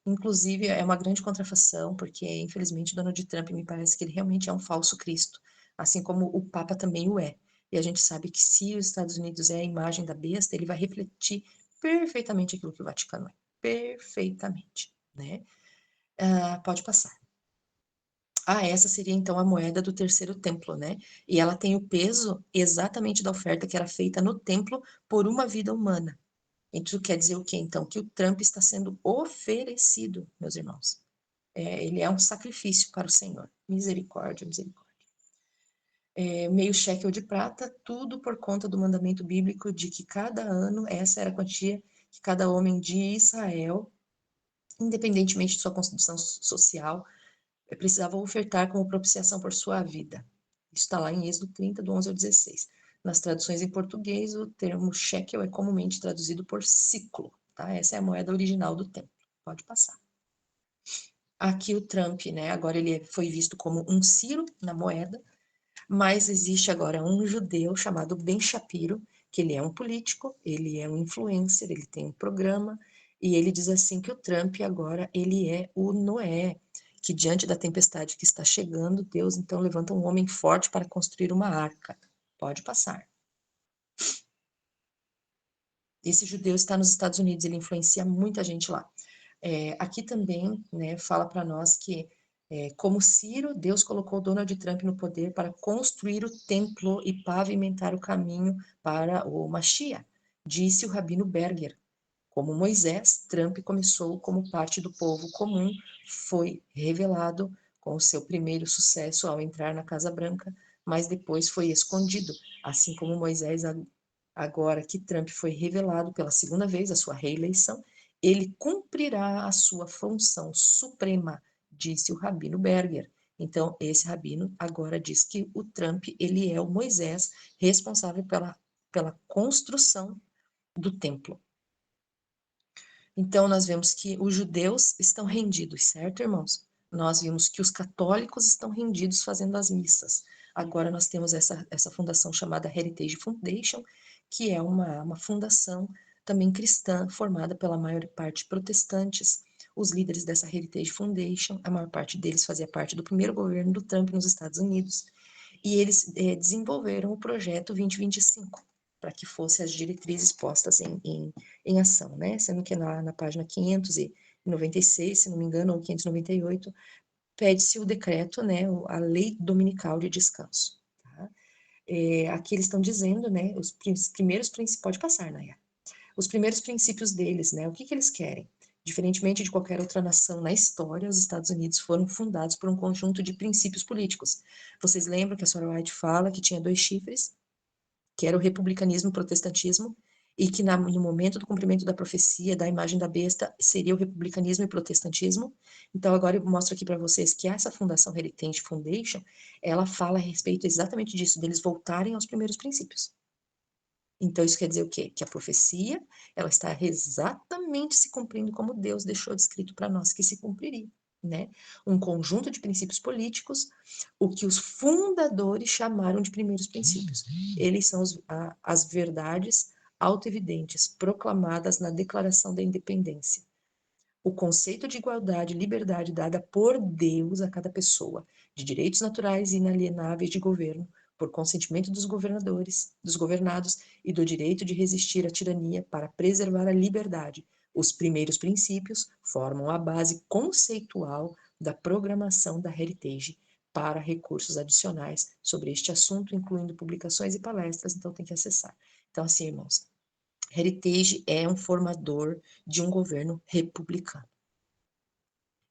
Inclusive, é uma grande contrafação, porque, infelizmente, Donald Trump me parece que ele realmente é um falso Cristo, assim como o Papa também o é. E a gente sabe que se os Estados Unidos é a imagem da besta, ele vai refletir perfeitamente aquilo que o Vaticano é. Perfeitamente, né? Pode passar. Essa seria então a moeda do terceiro templo, né? E ela tem o peso exatamente da oferta que era feita no templo por uma vida humana. Isso quer dizer o quê, então? Que o Trump está sendo oferecido, meus irmãos. Ele é um sacrifício para o Senhor. Misericórdia, misericórdia. Meio shekel de prata, tudo por conta do mandamento bíblico de que cada ano, essa era a quantia que cada homem de Israel, independentemente de sua constituição social, precisava ofertar como propiciação por sua vida. Isso está lá em Êxodo 30, do 11 ao 16. Nas traduções em português, o termo shekel é comumente traduzido por ciclo, tá? Essa é a moeda original do templo. Pode passar. Aqui o Trump, né? Agora ele foi visto como um Ciro na moeda, mas existe agora um judeu chamado Ben Shapiro, que ele é um político, ele é um influencer, ele tem um programa, e ele diz assim que o Trump agora ele é o Noé, que diante da tempestade que está chegando, Deus então levanta um homem forte para construir uma arca. Pode passar. Esse judeu está nos Estados Unidos, ele influencia muita gente lá. Aqui também, né, fala para nós que, como Ciro, Deus colocou Donald Trump no poder para construir o templo e pavimentar o caminho para o Mashiach, disse o Rabino Berger. Como Moisés, Trump começou como parte do povo comum, foi revelado com o seu primeiro sucesso ao entrar na Casa Branca, mas depois foi escondido, assim como Moisés, agora que Trump foi revelado pela segunda vez, a sua reeleição, ele cumprirá a sua função suprema, disse o Rabino Berger. Então, esse rabino agora diz que o Trump, ele é o Moisés responsável pela construção do templo. Então, nós vemos que os judeus estão rendidos, certo, irmãos? Nós vimos que os católicos estão rendidos fazendo as missas. Agora nós temos essa fundação chamada Heritage Foundation, que é uma fundação também cristã, formada pela maior parte protestantes. Os líderes dessa Heritage Foundation, a maior parte deles fazia parte do primeiro governo do Trump nos Estados Unidos, e eles desenvolveram o projeto 2025, para que fossem as diretrizes postas em ação, né? Sendo que na página 596, se não me engano, ou 598, pede-se o decreto, né, a lei dominical de descanso. Tá? Aqui eles estão dizendo, né, os primeiros princípios, pode passar, Naya, os primeiros princípios deles, né, o que eles querem? Diferentemente de qualquer outra nação na história, os Estados Unidos foram fundados por um conjunto de princípios políticos. Vocês lembram que a Sarah White fala que tinha 2 chifres? Que era o republicanismo e o protestantismo, e que no momento do cumprimento da profecia, da imagem da besta, seria o republicanismo e o protestantismo. Então, agora eu mostro aqui para vocês que essa fundação Heritage Foundation, ela fala a respeito exatamente disso, deles voltarem aos primeiros princípios. Então, isso quer dizer o quê? Que a profecia, ela está exatamente se cumprindo como Deus deixou descrito para nós que se cumpriria, né? Um conjunto de princípios políticos, o que os fundadores chamaram de primeiros princípios. Eles são as verdades autoevidentes proclamadas na Declaração da Independência. O conceito de igualdade e liberdade dada por Deus a cada pessoa, de direitos naturais e inalienáveis de governo, por consentimento dos governadores, dos governados e do direito de resistir à tirania para preservar a liberdade. Os primeiros princípios formam a base conceitual da programação da Heritage para recursos adicionais sobre este assunto, incluindo publicações e palestras, então tem que acessar. Então, assim, irmãos, Heritage é um formador de um governo republicano.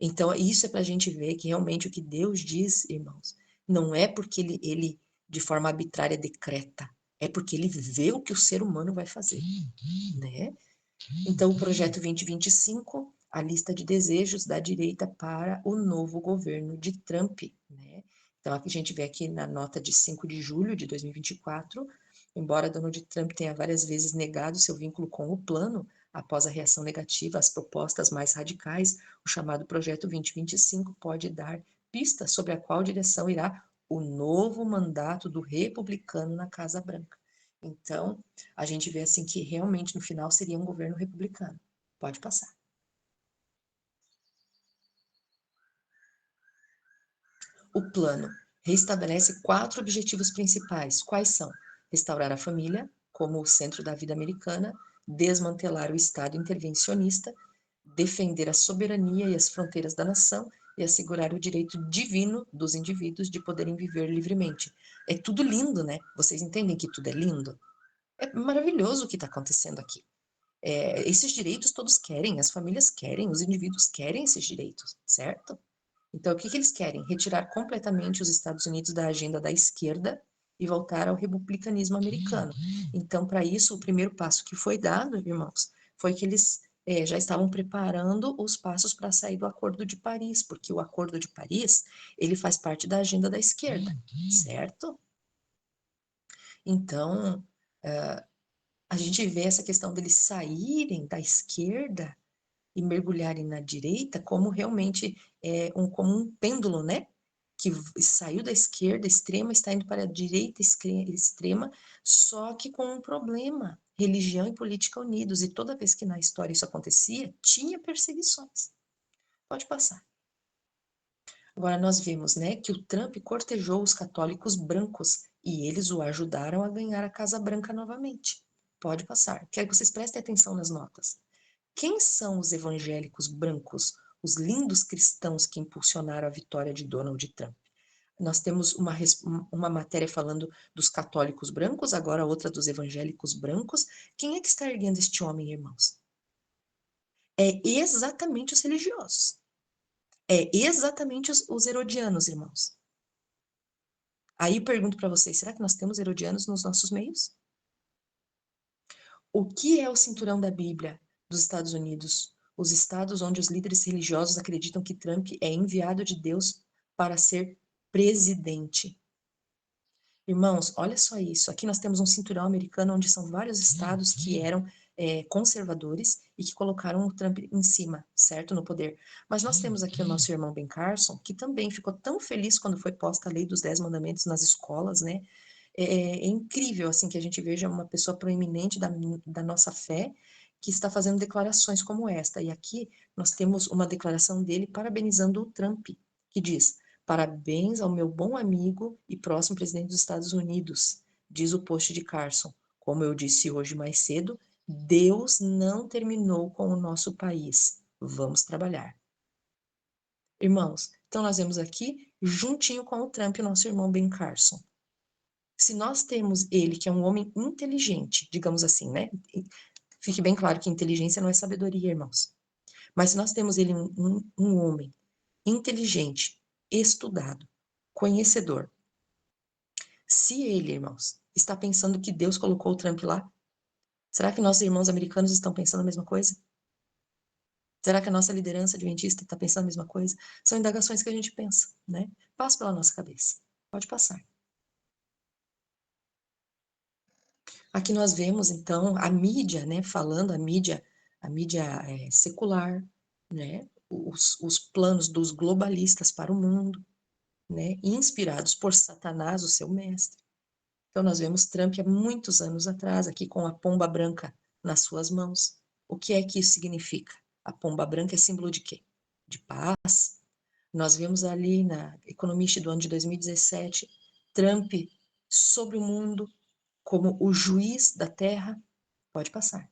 Então, isso é para a gente ver que realmente o que Deus diz, irmãos, não é porque ele de forma arbitrária decreta, é porque ele vê o que o ser humano vai fazer, né? Então, o projeto 2025, a lista de desejos da direita para o novo governo de Trump, né? Então, aqui a gente vê aqui na nota de 5 de julho de 2024, embora Donald Trump tenha várias vezes negado seu vínculo com o plano, após a reação negativa às propostas mais radicais, o chamado Projeto 2025 pode dar pistas sobre a qual direção irá o novo mandato do republicano na Casa Branca. Então, a gente vê assim que realmente no final seria um governo republicano. Pode passar. O plano reestabelece 4 objetivos principais. Quais são? Restaurar a família como o centro da vida americana, desmantelar o Estado intervencionista, defender a soberania e as fronteiras da nação e assegurar o direito divino dos indivíduos de poderem viver livremente. É tudo lindo, né? Vocês entendem que tudo é lindo? É maravilhoso o que está acontecendo aqui. Esses direitos todos querem, as famílias querem, os indivíduos querem esses direitos, certo? Então, o que que eles querem? Retirar completamente os Estados Unidos da agenda da esquerda e voltar ao republicanismo americano. Então, para isso, o primeiro passo que foi dado, irmãos, foi que eles já estavam preparando os passos para sair do Acordo de Paris, porque o Acordo de Paris, ele faz parte da agenda da esquerda, certo? Então, a gente vê essa questão deles saírem da esquerda e mergulharem na direita como realmente como um pêndulo, né? Que saiu da esquerda extrema, está indo para a direita extrema, só que com um problema: religião e política unidos. E toda vez que na história isso acontecia, tinha perseguições. Pode passar. Agora nós vemos, né, que o Trump cortejou os católicos brancos e eles o ajudaram a ganhar a Casa Branca novamente. Pode passar. Quero que vocês prestem atenção nas notas. Quem são os evangélicos brancos, os lindos cristãos que impulsionaram a vitória de Donald Trump? Nós temos uma matéria falando dos católicos brancos, agora outra dos evangélicos brancos. Quem é que está erguendo este homem, irmãos? É exatamente os religiosos. É exatamente os herodianos, irmãos. Aí pergunto para vocês, será que nós temos herodianos nos nossos meios? O que é o cinturão da Bíblia dos Estados Unidos? Os estados onde os líderes religiosos acreditam que Trump é enviado de Deus para ser presidente. Irmãos, olha só isso. Aqui nós temos um cinturão americano onde são vários estados que eram conservadores e que colocaram o Trump em cima, certo? No poder. Mas nós temos aqui o nosso irmão Ben Carson, que também ficou tão feliz quando foi posta a lei dos 10 mandamentos nas escolas, né? É incrível, assim, que a gente veja uma pessoa proeminente da nossa fé que está fazendo declarações como esta. E aqui nós temos uma declaração dele parabenizando o Trump, que diz: parabéns ao meu bom amigo e próximo presidente dos Estados Unidos, diz o post de Carson. Como eu disse hoje mais cedo, Deus não terminou com o nosso país. Vamos trabalhar. Irmãos, então nós vemos aqui, juntinho com o Trump, o nosso irmão Ben Carson. Se nós temos ele, que é um homem inteligente, digamos assim, né? Fique bem claro que inteligência não é sabedoria, irmãos. Mas se nós temos ele um homem inteligente, estudado, conhecedor, se ele, irmãos, está pensando que Deus colocou o Trump lá, será que nossos irmãos americanos estão pensando a mesma coisa? Será que a nossa liderança adventista está pensando a mesma coisa? São indagações que a gente pensa, né? Passa pela nossa cabeça. Pode passar. Aqui nós vemos, então, a mídia, né, falando, a mídia secular, né, os planos dos globalistas para o mundo, né, inspirados por Satanás, o seu mestre. Então, nós vemos Trump há muitos anos atrás, aqui com a pomba branca nas suas mãos. O que é que isso significa? A pomba branca é símbolo de quê? De paz. Nós vemos ali na Economist do ano de 2017, Trump sobre o mundo, como o juiz da terra. Pode passar.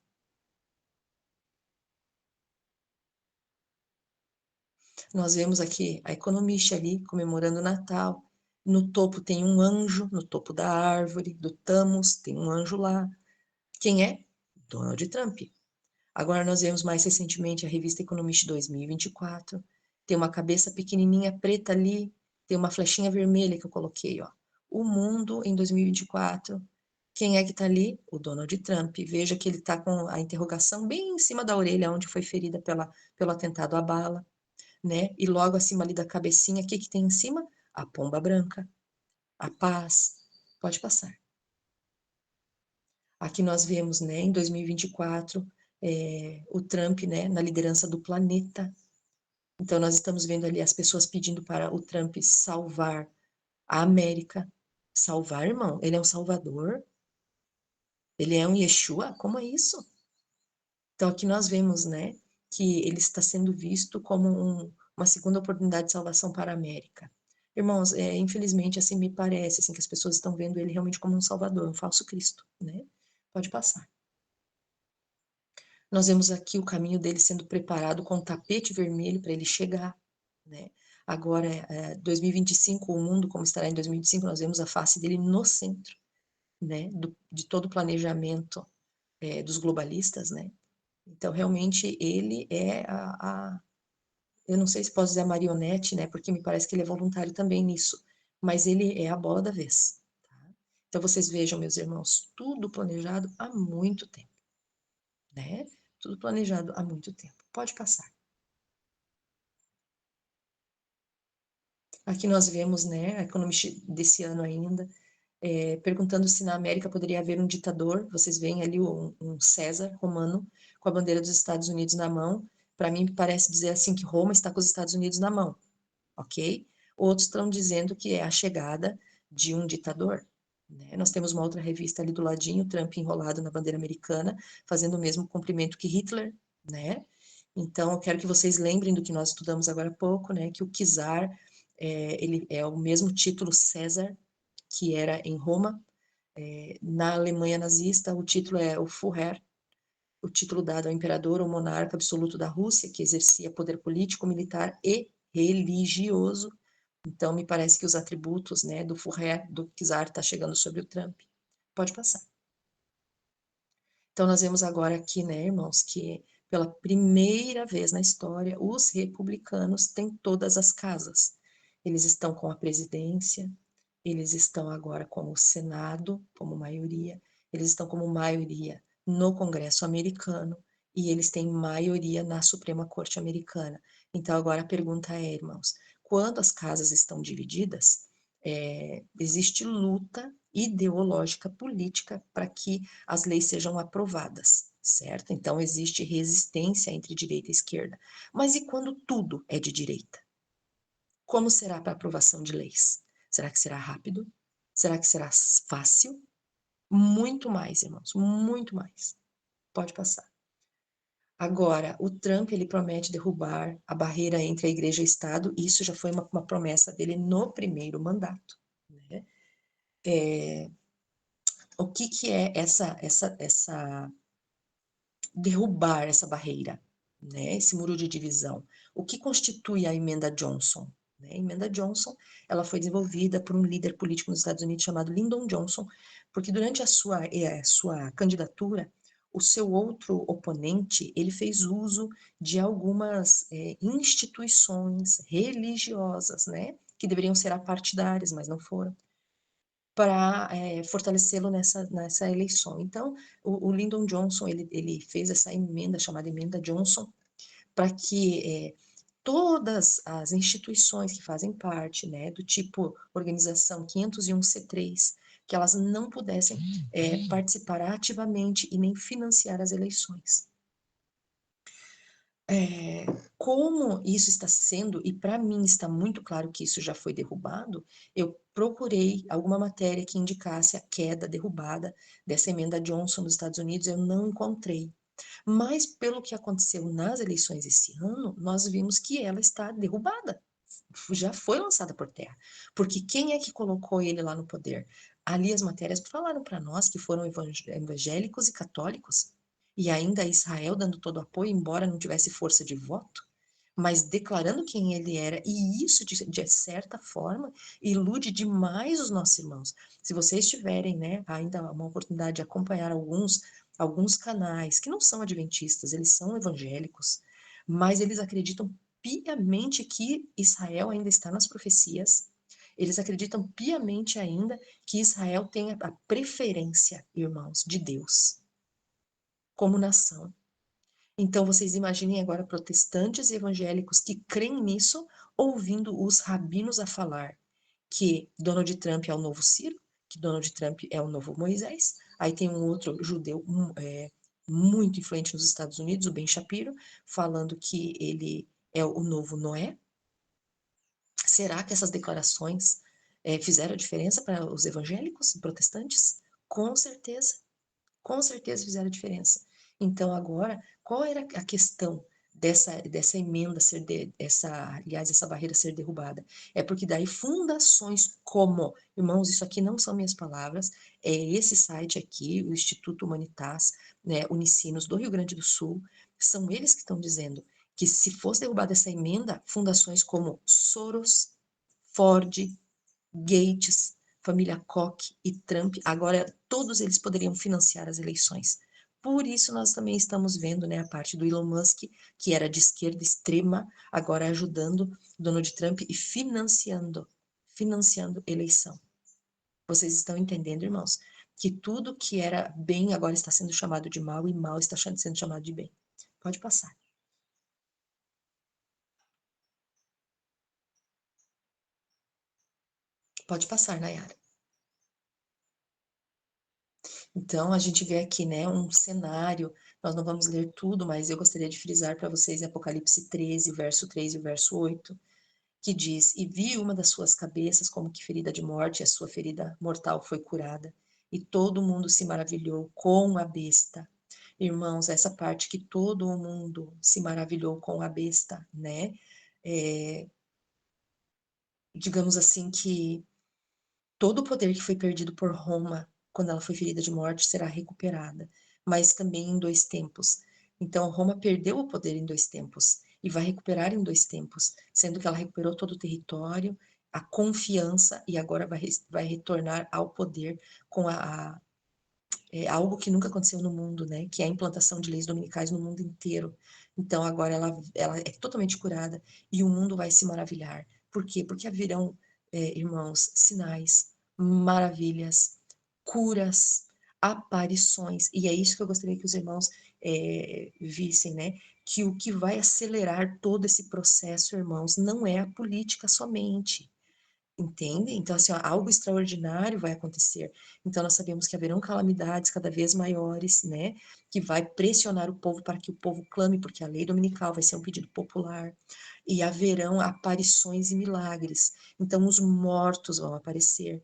Nós vemos aqui a Economist ali comemorando o Natal. No topo tem um anjo, no topo da árvore, do Thamus, tem um anjo lá. Quem é? Donald Trump. Agora nós vemos mais recentemente a revista Economist 2024. Tem uma cabeça pequenininha preta ali, tem uma flechinha vermelha que eu coloquei, ó. O mundo em 2024. Quem é que está ali? O Donald Trump. Veja que ele está com a interrogação bem em cima da orelha, onde foi ferida pelo atentado à bala, né? E logo acima ali da cabecinha, o que que tem em cima? a pomba branca, a paz. Pode passar. Aqui nós vemos, né, em 2024, o Trump, né, na liderança do planeta. Então nós estamos vendo ali as pessoas pedindo para o Trump salvar a América. Salvar, irmão? Ele é um salvador? Ele é um Yeshua? Como é isso? Então aqui nós vemos, né, que ele está sendo visto como uma segunda oportunidade de salvação para a América. Irmãos, infelizmente assim me parece, assim, que as pessoas estão vendo ele realmente como um salvador, um falso Cristo, né? Pode passar. Nós vemos aqui o caminho dele sendo preparado com um tapete vermelho para ele chegar, né? Agora, 2025, o mundo como estará em 2025, nós vemos a face dele no centro, né? De todo o planejamento dos globalistas, né? Então, realmente, ele é eu não sei se posso dizer a marionete, né? Porque me parece que ele é voluntário também nisso, mas ele é a bola da vez. Tá? Então, vocês vejam, meus irmãos, tudo planejado há muito tempo, né? Tudo planejado há muito tempo. Pode passar. Aqui nós vemos, né, a Economist desse ano ainda, perguntando se na América poderia haver um ditador. Vocês veem ali um César romano com a bandeira dos Estados Unidos na mão. Para mim, parece dizer assim que Roma está com os Estados Unidos na mão, ok? Outros estão dizendo que é a chegada de um ditador. Né? Nós temos uma outra revista ali do ladinho, Trump enrolado na bandeira americana, fazendo o mesmo cumprimento que Hitler, né? Então, eu quero que vocês lembrem do que nós estudamos agora há pouco, né? Que o czar, ele é o mesmo título César, que era em Roma. Na Alemanha nazista, o título é o Führer, o título dado ao imperador ou monarca absoluto da Rússia, que exercia poder político, militar e religioso. Então, me parece que os atributos, né, do Führer, do czar, está chegando sobre o Trump. Pode passar. Então, nós vemos agora aqui, né, irmãos, que pela primeira vez na história, os republicanos têm todas as casas. Eles estão com a presidência, eles estão agora com o Senado, como maioria, eles estão como maioria no Congresso americano e eles têm maioria na Suprema Corte americana. Então, agora a pergunta é, irmãos, quando as casas estão divididas, existe luta ideológica política para que as leis sejam aprovadas, certo? Então, existe resistência entre direita e esquerda. Mas e quando tudo é de direita? Como será para a aprovação de leis? Será que será rápido? Será que será fácil? Muito mais, irmãos, muito mais. Pode passar. Agora, o Trump, ele promete derrubar a barreira entre a igreja e o Estado, e isso já foi uma promessa dele no primeiro mandato, né? O que é essa derrubar essa barreira, né? Esse muro de divisão? O que constitui a emenda Johnson? Né? A emenda Johnson, ela foi desenvolvida por um líder político nos Estados Unidos chamado Lyndon Johnson, porque durante a sua candidatura, o seu outro oponente, ele fez uso de algumas instituições religiosas, né? Que deveriam ser apartidárias, mas não foram para fortalecê-lo nessa eleição. Então, o Lyndon Johnson, ele fez essa emenda, chamada Emenda Johnson, para que todas as instituições que fazem parte, né, do tipo Organização 501c3, que elas não pudessem participar ativamente e nem financiar as eleições. Como isso está sendo, e para mim está muito claro que isso já foi derrubado, eu procurei alguma matéria que indicasse a queda, derrubada dessa emenda Johnson nos Estados Unidos, eu não encontrei. Mas pelo que aconteceu nas eleições esse ano, nós vimos que ela está derrubada, já foi lançada por terra. Porque quem é que colocou ele lá no poder? Ali as matérias falaram para nós que foram evangélicos e católicos, e ainda Israel dando todo o apoio, embora não tivesse força de voto, mas declarando quem ele era, e isso, de certa forma, ilude demais os nossos irmãos. Se vocês tiverem, né, ainda uma oportunidade de acompanhar alguns canais, que não são adventistas, eles são evangélicos, mas eles acreditam piamente que Israel ainda está nas profecias, eles acreditam piamente ainda que Israel tem a preferência, irmãos, de Deus como nação. Então, vocês imaginem agora protestantes e evangélicos que creem nisso, ouvindo os rabinos a falar que Donald Trump é o novo Ciro, que Donald Trump é o novo Moisés. Aí tem um outro judeu muito influente nos Estados Unidos, o Ben Shapiro, falando que ele é o novo Noé. Será que essas declarações fizeram a diferença para os evangélicos e protestantes? Com certeza fizeram a diferença. Então, agora, qual era a questão dessa emenda aliás, essa barreira ser derrubada? É porque daí fundações como, irmãos, isso aqui não são minhas palavras, é esse site aqui, o Instituto Humanitas, né, Unicinos do Rio Grande do Sul, são eles que estão dizendo que se fosse derrubada essa emenda, fundações como Soros, Ford, Gates, família Koch e Trump, agora todos eles poderiam financiar as eleições. Por isso nós também estamos vendo, né, a parte do Elon Musk, que era de esquerda extrema, agora ajudando Donald Trump e financiando eleição. Vocês estão entendendo, irmãos, que tudo que era bem agora está sendo chamado de mal e mal está sendo chamado de bem. Pode passar. Pode passar, Nayara. Então, a gente vê aqui, né, um cenário, nós não vamos ler tudo, mas eu gostaria de frisar para vocês em Apocalipse 13, verso 3 e verso 8, que diz: E vi uma das suas cabeças como que ferida de morte, e a sua ferida mortal foi curada. E todo mundo se maravilhou com a besta. Irmãos, essa parte que todo mundo se maravilhou com a besta, né? É, digamos assim que todo o poder que foi perdido por Roma quando ela foi ferida de morte será recuperada, mas também em dois tempos. Então, Roma perdeu o poder em dois tempos e vai recuperar em dois tempos, sendo que ela recuperou todo o território, a confiança e agora vai retornar ao poder com algo que nunca aconteceu no mundo, né? Que é a implantação de leis dominicais no mundo inteiro. Então, agora ela é totalmente curada e o mundo vai se maravilhar. Por quê? Porque haverão, irmãos, sinais, maravilhas, curas, aparições. E é isso que eu gostaria que os irmãos vissem, né? Que o que vai acelerar todo esse processo, irmãos, não é a política somente. Entende? Então, assim, ó, algo extraordinário vai acontecer. Então, nós sabemos que haverão calamidades cada vez maiores, né? Que vai pressionar o povo para que o povo clame, porque a lei dominical vai ser um pedido popular. E haverão aparições e milagres. Então, os mortos vão aparecer.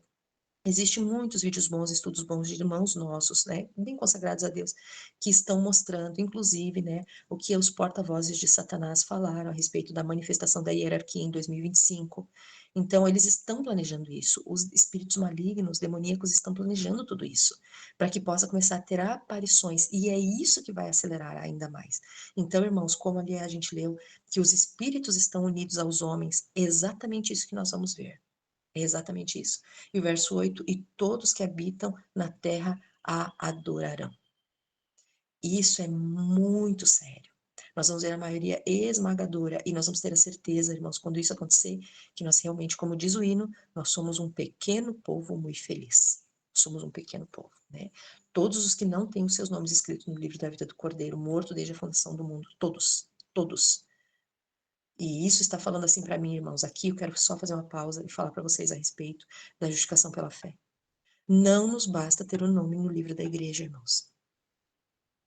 Existem muitos vídeos bons, estudos bons de irmãos nossos, né, bem consagrados a Deus, que estão mostrando, inclusive, né, o que os porta-vozes de Satanás falaram a respeito da manifestação da hierarquia em 2025. Então, eles estão planejando isso. Os espíritos malignos, demoníacos, estão planejando tudo isso, para que possa começar a ter aparições, e é isso que vai acelerar ainda mais. Então, irmãos, como ali a gente leu, que os espíritos estão unidos aos homens, é exatamente isso que nós vamos ver. É exatamente isso. E o verso 8: E todos que habitam na terra a adorarão. Isso é muito sério. Nós vamos ver a maioria esmagadora e nós vamos ter a certeza, irmãos, quando isso acontecer, que nós realmente, como diz o hino, nós somos um pequeno povo muito feliz. Somos um pequeno povo, né? Todos os que não têm os seus nomes escritos no livro da vida do Cordeiro, morto desde a fundação do mundo, todos, todos. E isso está falando assim para mim, irmãos. Aqui eu quero só fazer uma pausa e falar para vocês a respeito da justificação pela fé. Não nos basta ter o um nome no livro da igreja, irmãos.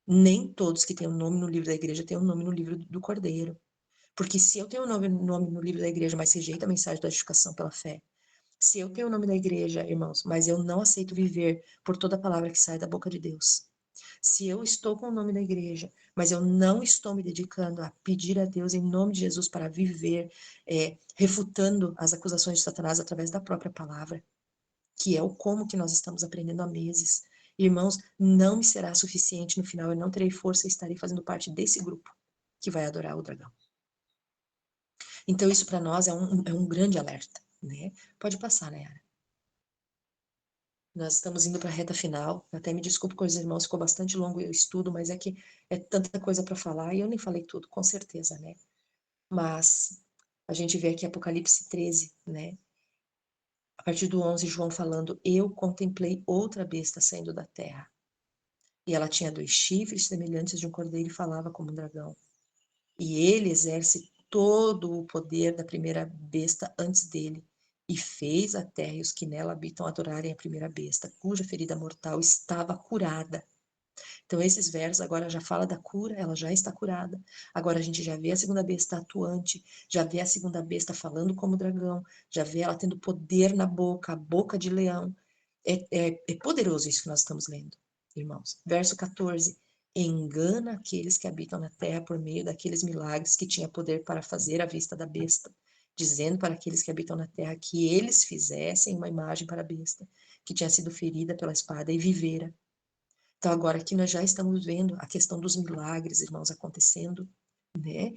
Nem todos que têm o um nome no livro da igreja têm o um nome no livro do Cordeiro. Porque se eu tenho o nome no livro da igreja, mas rejeito a mensagem da justificação pela fé, se eu tenho o nome da igreja, irmãos, mas eu não aceito viver por toda palavra que sai da boca de Deus, se eu estou com o nome da igreja, mas eu não estou me dedicando a pedir a Deus em nome de Jesus para viver, refutando as acusações de Satanás através da própria palavra, que é o como que nós estamos aprendendo há meses. Irmãos, não me será suficiente no final, eu não terei força e estarei fazendo parte desse grupo que vai adorar o dragão. Então isso para nós é um grande alerta, né? Pode passar, Nayara. Nós estamos indo para a reta final. Até me desculpe com os irmãos, ficou bastante longo o estudo, mas é que é tanta coisa para falar e eu nem falei tudo, com certeza, né? Mas a gente vê aqui Apocalipse 13, né? A partir do 11, João falando: Eu contemplei outra besta saindo da terra. E ela tinha 2 chifres semelhantes de um cordeiro e falava como um dragão. E ele exerce todo o poder da primeira besta antes dele. e fez a terra e os que nela habitam adorarem a primeira besta, cuja ferida mortal estava curada. Então, esses versos agora já fala da cura, ela já está curada. Agora a gente já vê a segunda besta atuante, já vê a segunda besta falando como dragão, já vê ela tendo poder na boca, a boca de leão. É poderoso isso que nós estamos lendo, irmãos. Verso 14. Engana aqueles que habitam na terra por meio daqueles milagres que tinha poder para fazer à vista da besta, dizendo para aqueles que habitam na terra que eles fizessem uma imagem para a besta, que tinha sido ferida pela espada e vivera. Então, agora aqui nós já estamos vendo a questão dos milagres, irmãos, acontecendo, né?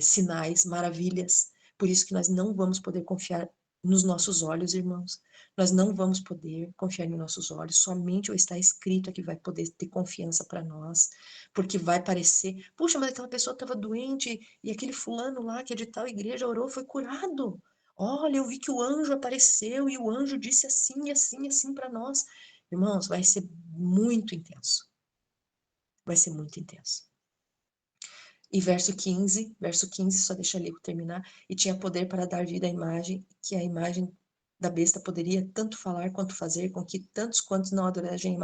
Sinais, maravilhas. Por isso que nós não vamos poder confiar nos nossos olhos, irmãos. Nós não vamos poder confiar nos nossos olhos. Somente o está escrito é que vai poder ter confiança para nós. Porque vai parecer, puxa, mas aquela pessoa estava doente e aquele fulano lá que é de tal igreja orou, foi curado. Olha, eu vi que o anjo apareceu e o anjo disse assim, e assim, e assim para nós. Irmãos, vai ser muito intenso. Vai ser muito intenso. E verso 15, só deixa ali eu terminar. E tinha poder para dar vida à imagem, que a imagem da besta poderia tanto falar quanto fazer com que tantos quantos não adorassem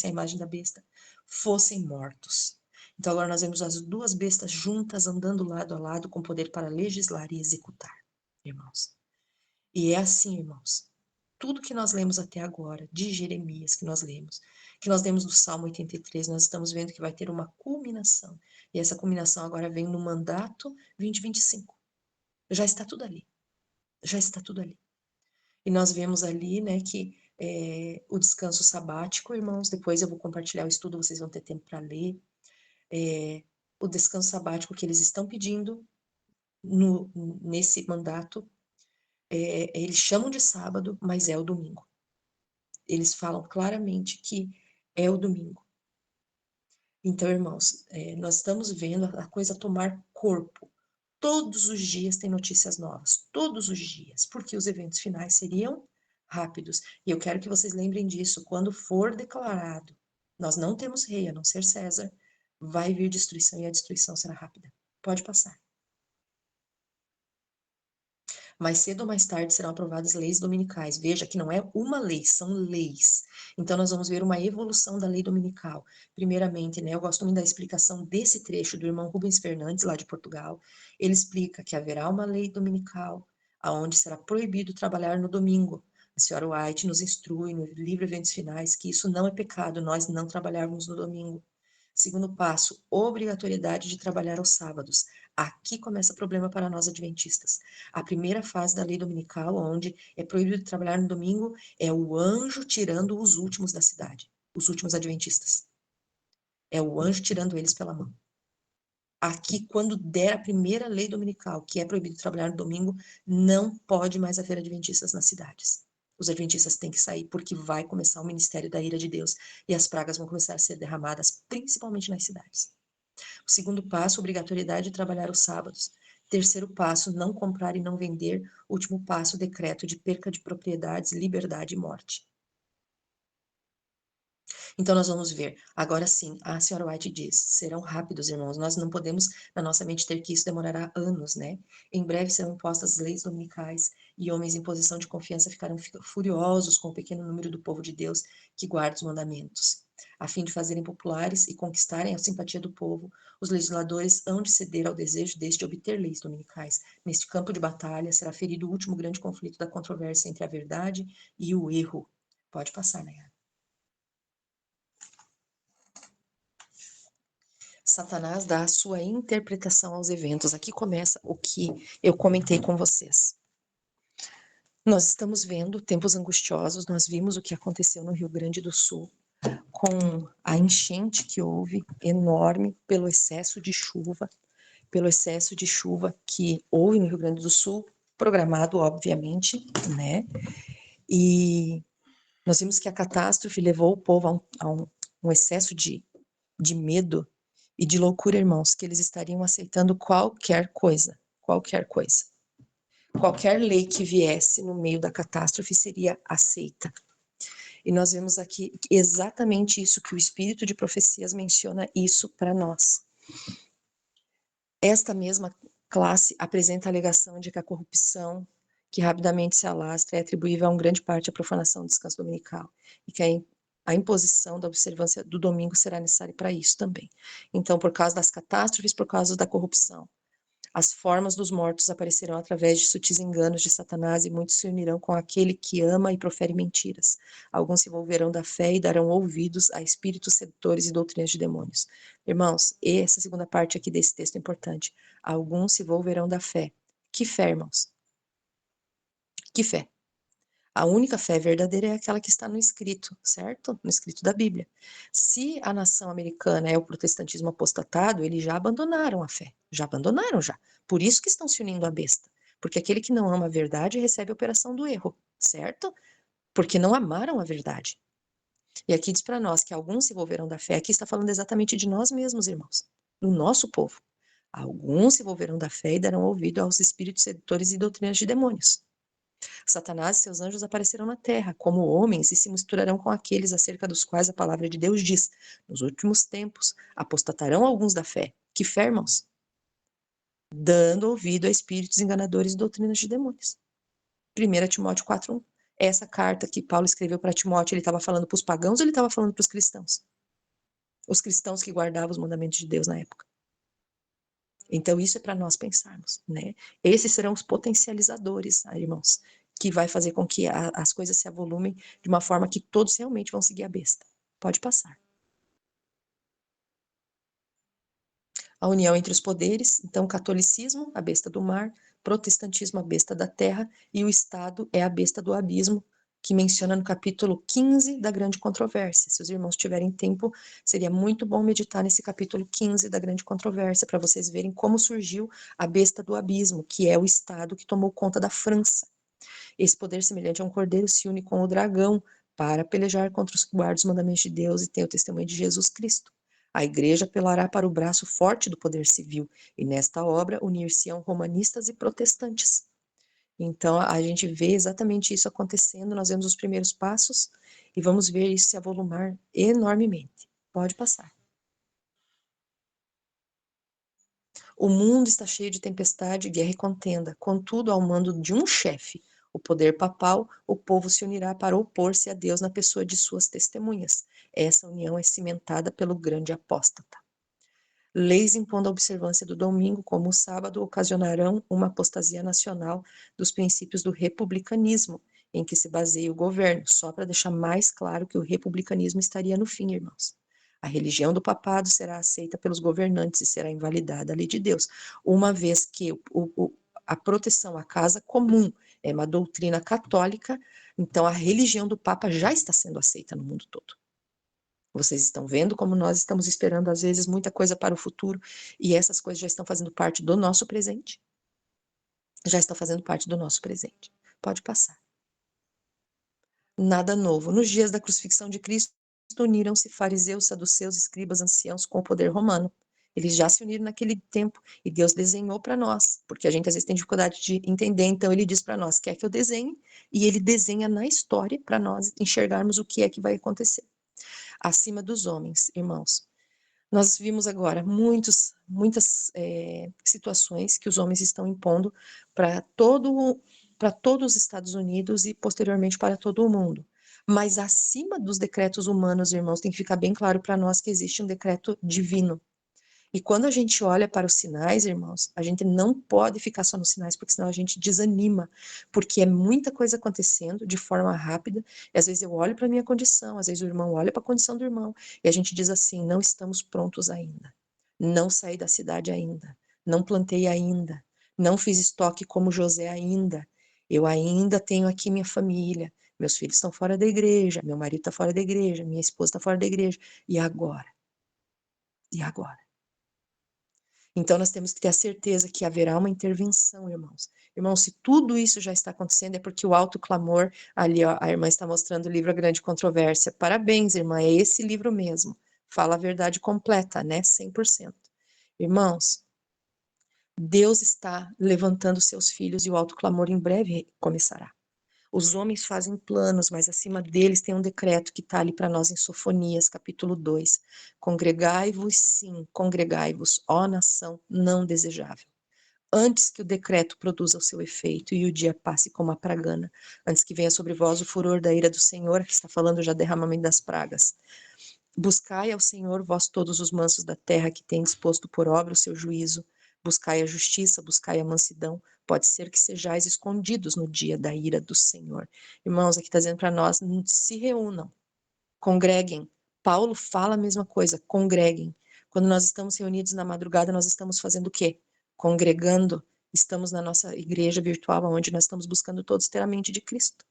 a imagem da besta fossem mortos. Então agora nós vemos as duas bestas juntas andando lado a lado com poder para legislar e executar, irmãos. E é assim, irmãos. Tudo que nós lemos até agora, de Jeremias que nós lemos no Salmo 83, nós estamos vendo que vai ter uma culminação. E essa culminação agora vem no mandato 2025. Já está tudo ali. Já está tudo ali. E nós vemos ali, né, que o descanso sabático, irmãos, depois eu vou compartilhar o estudo, vocês vão ter tempo para ler. O descanso sabático que eles estão pedindo nesse mandato, eles chamam de sábado, mas é o domingo. Eles falam claramente que é o domingo. Então, irmãos, nós estamos vendo a coisa tomar corpo. Todos os dias tem notícias novas, todos os dias, porque os eventos finais seriam rápidos. E eu quero que vocês lembrem disso, quando for declarado, nós não temos rei, a não ser César, vai vir destruição e a destruição será rápida. Pode passar. Mais cedo ou mais tarde serão aprovadas leis dominicais. Veja que não é uma lei, são leis. Então nós vamos ver uma evolução da lei dominical. Primeiramente, né, eu gosto muito da explicação desse trecho do irmão Rubens Fernandes, lá de Portugal. Ele explica que haverá uma lei dominical, aonde será proibido trabalhar no domingo. A senhora White nos instrui no livro Eventos Finais que isso não é pecado, nós não trabalharmos no domingo. Segundo passo, obrigatoriedade de trabalhar aos sábados. Aqui começa o problema para nós adventistas. A primeira fase da lei dominical, onde é proibido trabalhar no domingo, é o anjo tirando os últimos da cidade, os últimos adventistas. É o anjo tirando eles pela mão. Aqui, quando der a primeira lei dominical, que é proibido trabalhar no domingo, não pode mais haver adventistas nas cidades. Os adventistas têm que sair, porque vai começar o ministério da ira de Deus e as pragas vão começar a ser derramadas, principalmente nas cidades. O segundo passo, obrigatoriedade de trabalhar os sábados. Terceiro passo, não comprar e não vender. Último passo, decreto de perca de propriedades, liberdade e morte. Então nós vamos ver. Agora sim, a senhora White diz, serão rápidos, irmãos. Nós não podemos, na nossa mente, ter que isso demorará anos, né? Em breve serão impostas leis dominicais e homens em posição de confiança ficarão furiosos com o pequeno número do povo de Deus que guarda os mandamentos. A fim de fazerem populares e conquistarem a simpatia do povo, os legisladores hão de ceder ao desejo deste de obter leis dominicais. Neste campo de batalha será ferido o último grande conflito da controvérsia entre a verdade e o erro. Pode passar, Nayara. Satanás dá a sua interpretação aos eventos. Aqui começa o que eu comentei com vocês. Nós estamos vendo tempos angustiosos, nós vimos o que aconteceu no Rio Grande do Sul, com a enchente que houve, enorme, pelo excesso de chuva que houve no Rio Grande do Sul, programado, obviamente, né? E nós vimos que a catástrofe levou o povo a um excesso de medo e de loucura, irmãos, que eles estariam aceitando qualquer coisa. Qualquer lei que viesse no meio da catástrofe seria aceita. E nós vemos aqui exatamente isso, que o Espírito de Profecias menciona isso para nós. Esta mesma classe apresenta a alegação de que a corrupção que rapidamente se alastra, é atribuível a uma grande parte à profanação do descanso dominical, e que a imposição da observância do domingo será necessária para isso também. Então, por causa das catástrofes, por causa da corrupção, as formas dos mortos aparecerão através de sutis enganos de Satanás, e muitos se unirão com aquele que ama e profere mentiras. Alguns se envolverão da fé e darão ouvidos a espíritos sedutores e doutrinas de demônios. Irmãos, essa segunda parte aqui desse texto é importante. Alguns se envolverão da fé. Que fé, irmãos? Que fé? A única fé verdadeira é aquela que está no escrito, certo? No escrito da Bíblia. Se a nação americana é o protestantismo apostatado, eles já abandonaram a fé. Já abandonaram já. Por isso que estão se unindo à besta. Porque aquele que não ama a verdade recebe a operação do erro, certo? Porque não amaram a verdade. E aqui diz para nós que alguns se envolverão da fé. Aqui está falando exatamente de nós mesmos, irmãos. Do nosso povo. Alguns se envolverão da fé e darão ouvido aos espíritos sedutores e doutrinas de demônios. Satanás e seus anjos aparecerão na terra como homens e se misturarão com aqueles acerca dos quais a palavra de Deus diz: nos últimos tempos apostatarão alguns da fé. Que fé, irmãos? Dando ouvido a espíritos enganadores e doutrinas de demônios. 1 Timóteo 4:1. Essa carta que Paulo escreveu para Timóteo, ele estava falando para os pagãos ou ele estava falando para os cristãos? Os cristãos que guardavam os mandamentos de Deus na época. Então, isso é para nós pensarmos, né? Esses serão os potencializadores, irmãos, que vai fazer com que as coisas se avolumem de uma forma que todos realmente vão seguir a besta. Pode passar. A união entre os poderes, então, catolicismo, a besta do mar, protestantismo, a besta da terra, e o Estado é a besta do abismo, que menciona no capítulo 15 da Grande Controvérsia. Se os irmãos tiverem tempo, seria muito bom meditar nesse capítulo 15 da Grande Controvérsia, para vocês verem como surgiu a besta do abismo, que é o Estado que tomou conta da França. Esse poder semelhante a um cordeiro se une com o dragão para pelejar contra os que guardam os mandamentos de Deus e tem o testemunho de Jesus Cristo. A igreja apelará para o braço forte do poder civil, e nesta obra unir-se-ão romanistas e protestantes. Então, a gente vê exatamente isso acontecendo, nós vemos os primeiros passos, e vamos ver isso se avolumar enormemente. Pode passar. O mundo está cheio de tempestade, guerra e contenda, contudo, ao mando de um chefe, o poder papal, o povo se unirá para opor-se a Deus na pessoa de suas testemunhas. Essa união é cimentada pelo grande apóstata. Leis impondo a observância do domingo como o sábado ocasionarão uma apostasia nacional dos princípios do republicanismo, em que se baseia o governo, só para deixar mais claro que o republicanismo estaria no fim, irmãos. A religião do papado será aceita pelos governantes e será invalidada a lei de Deus, uma vez que a proteção à casa comum é uma doutrina católica, então a religião do Papa já está sendo aceita no mundo todo. Vocês estão vendo como nós estamos esperando, às vezes, muita coisa para o futuro, e essas coisas já estão fazendo parte do nosso presente? Já estão fazendo parte do nosso presente. Pode passar. Nada novo. Nos dias da crucifixão de Cristo, uniram-se fariseus, saduceus, escribas, anciãos com o poder romano. Eles já se uniram naquele tempo, e Deus desenhou para nós, porque a gente às vezes tem dificuldade de entender, então ele diz para nós, quer que eu desenhe? E ele desenha na história para nós enxergarmos o que é que vai acontecer. Acima dos homens, irmãos. Nós vimos agora muitas situações que os homens estão impondo para todos os Estados Unidos e posteriormente para todo o mundo. Mas acima dos decretos humanos, irmãos, tem que ficar bem claro para nós que existe um decreto divino. E quando a gente olha para os sinais, irmãos, a gente não pode ficar só nos sinais, porque senão a gente desanima, porque é muita coisa acontecendo de forma rápida, e às vezes eu olho para a minha condição, às vezes o irmão olha para a condição do irmão, e a gente diz assim, não estamos prontos ainda, não saí da cidade ainda, não plantei ainda, não fiz estoque como José ainda, eu ainda tenho aqui minha família, meus filhos estão fora da igreja, meu marido está fora da igreja, minha esposa está fora da igreja, e agora? E agora? Então, nós temos que ter a certeza que haverá uma intervenção, irmãos. Irmãos, se tudo isso já está acontecendo, é porque o alto clamor, ali, ó, a irmã está mostrando o livro A Grande Controvérsia. Parabéns, irmã, é esse livro mesmo. Fala a verdade completa, né? 100%. Irmãos, Deus está levantando seus filhos e o alto clamor em breve começará. Os homens fazem planos, mas acima deles tem um decreto que está ali para nós em Sofonias, capítulo 2. Congregai-vos, sim, congregai-vos, ó nação não desejável. antes que o decreto produza o seu efeito e o dia passe como a pragana, antes que venha sobre vós o furor da ira do Senhor, que está falando já derramamento das pragas. Buscai ao Senhor, vós todos os mansos da terra, que tem disposto por obra o seu juízo. Buscai a justiça, buscai a mansidão. Pode ser que sejais escondidos no dia da ira do Senhor. Irmãos, aqui está dizendo para nós, se reúnam, congreguem. Paulo fala a mesma coisa, congreguem. Quando nós estamos reunidos na madrugada, nós estamos fazendo o quê? Congregando. Estamos na nossa igreja virtual, onde nós estamos buscando todos ter a mente de Cristo.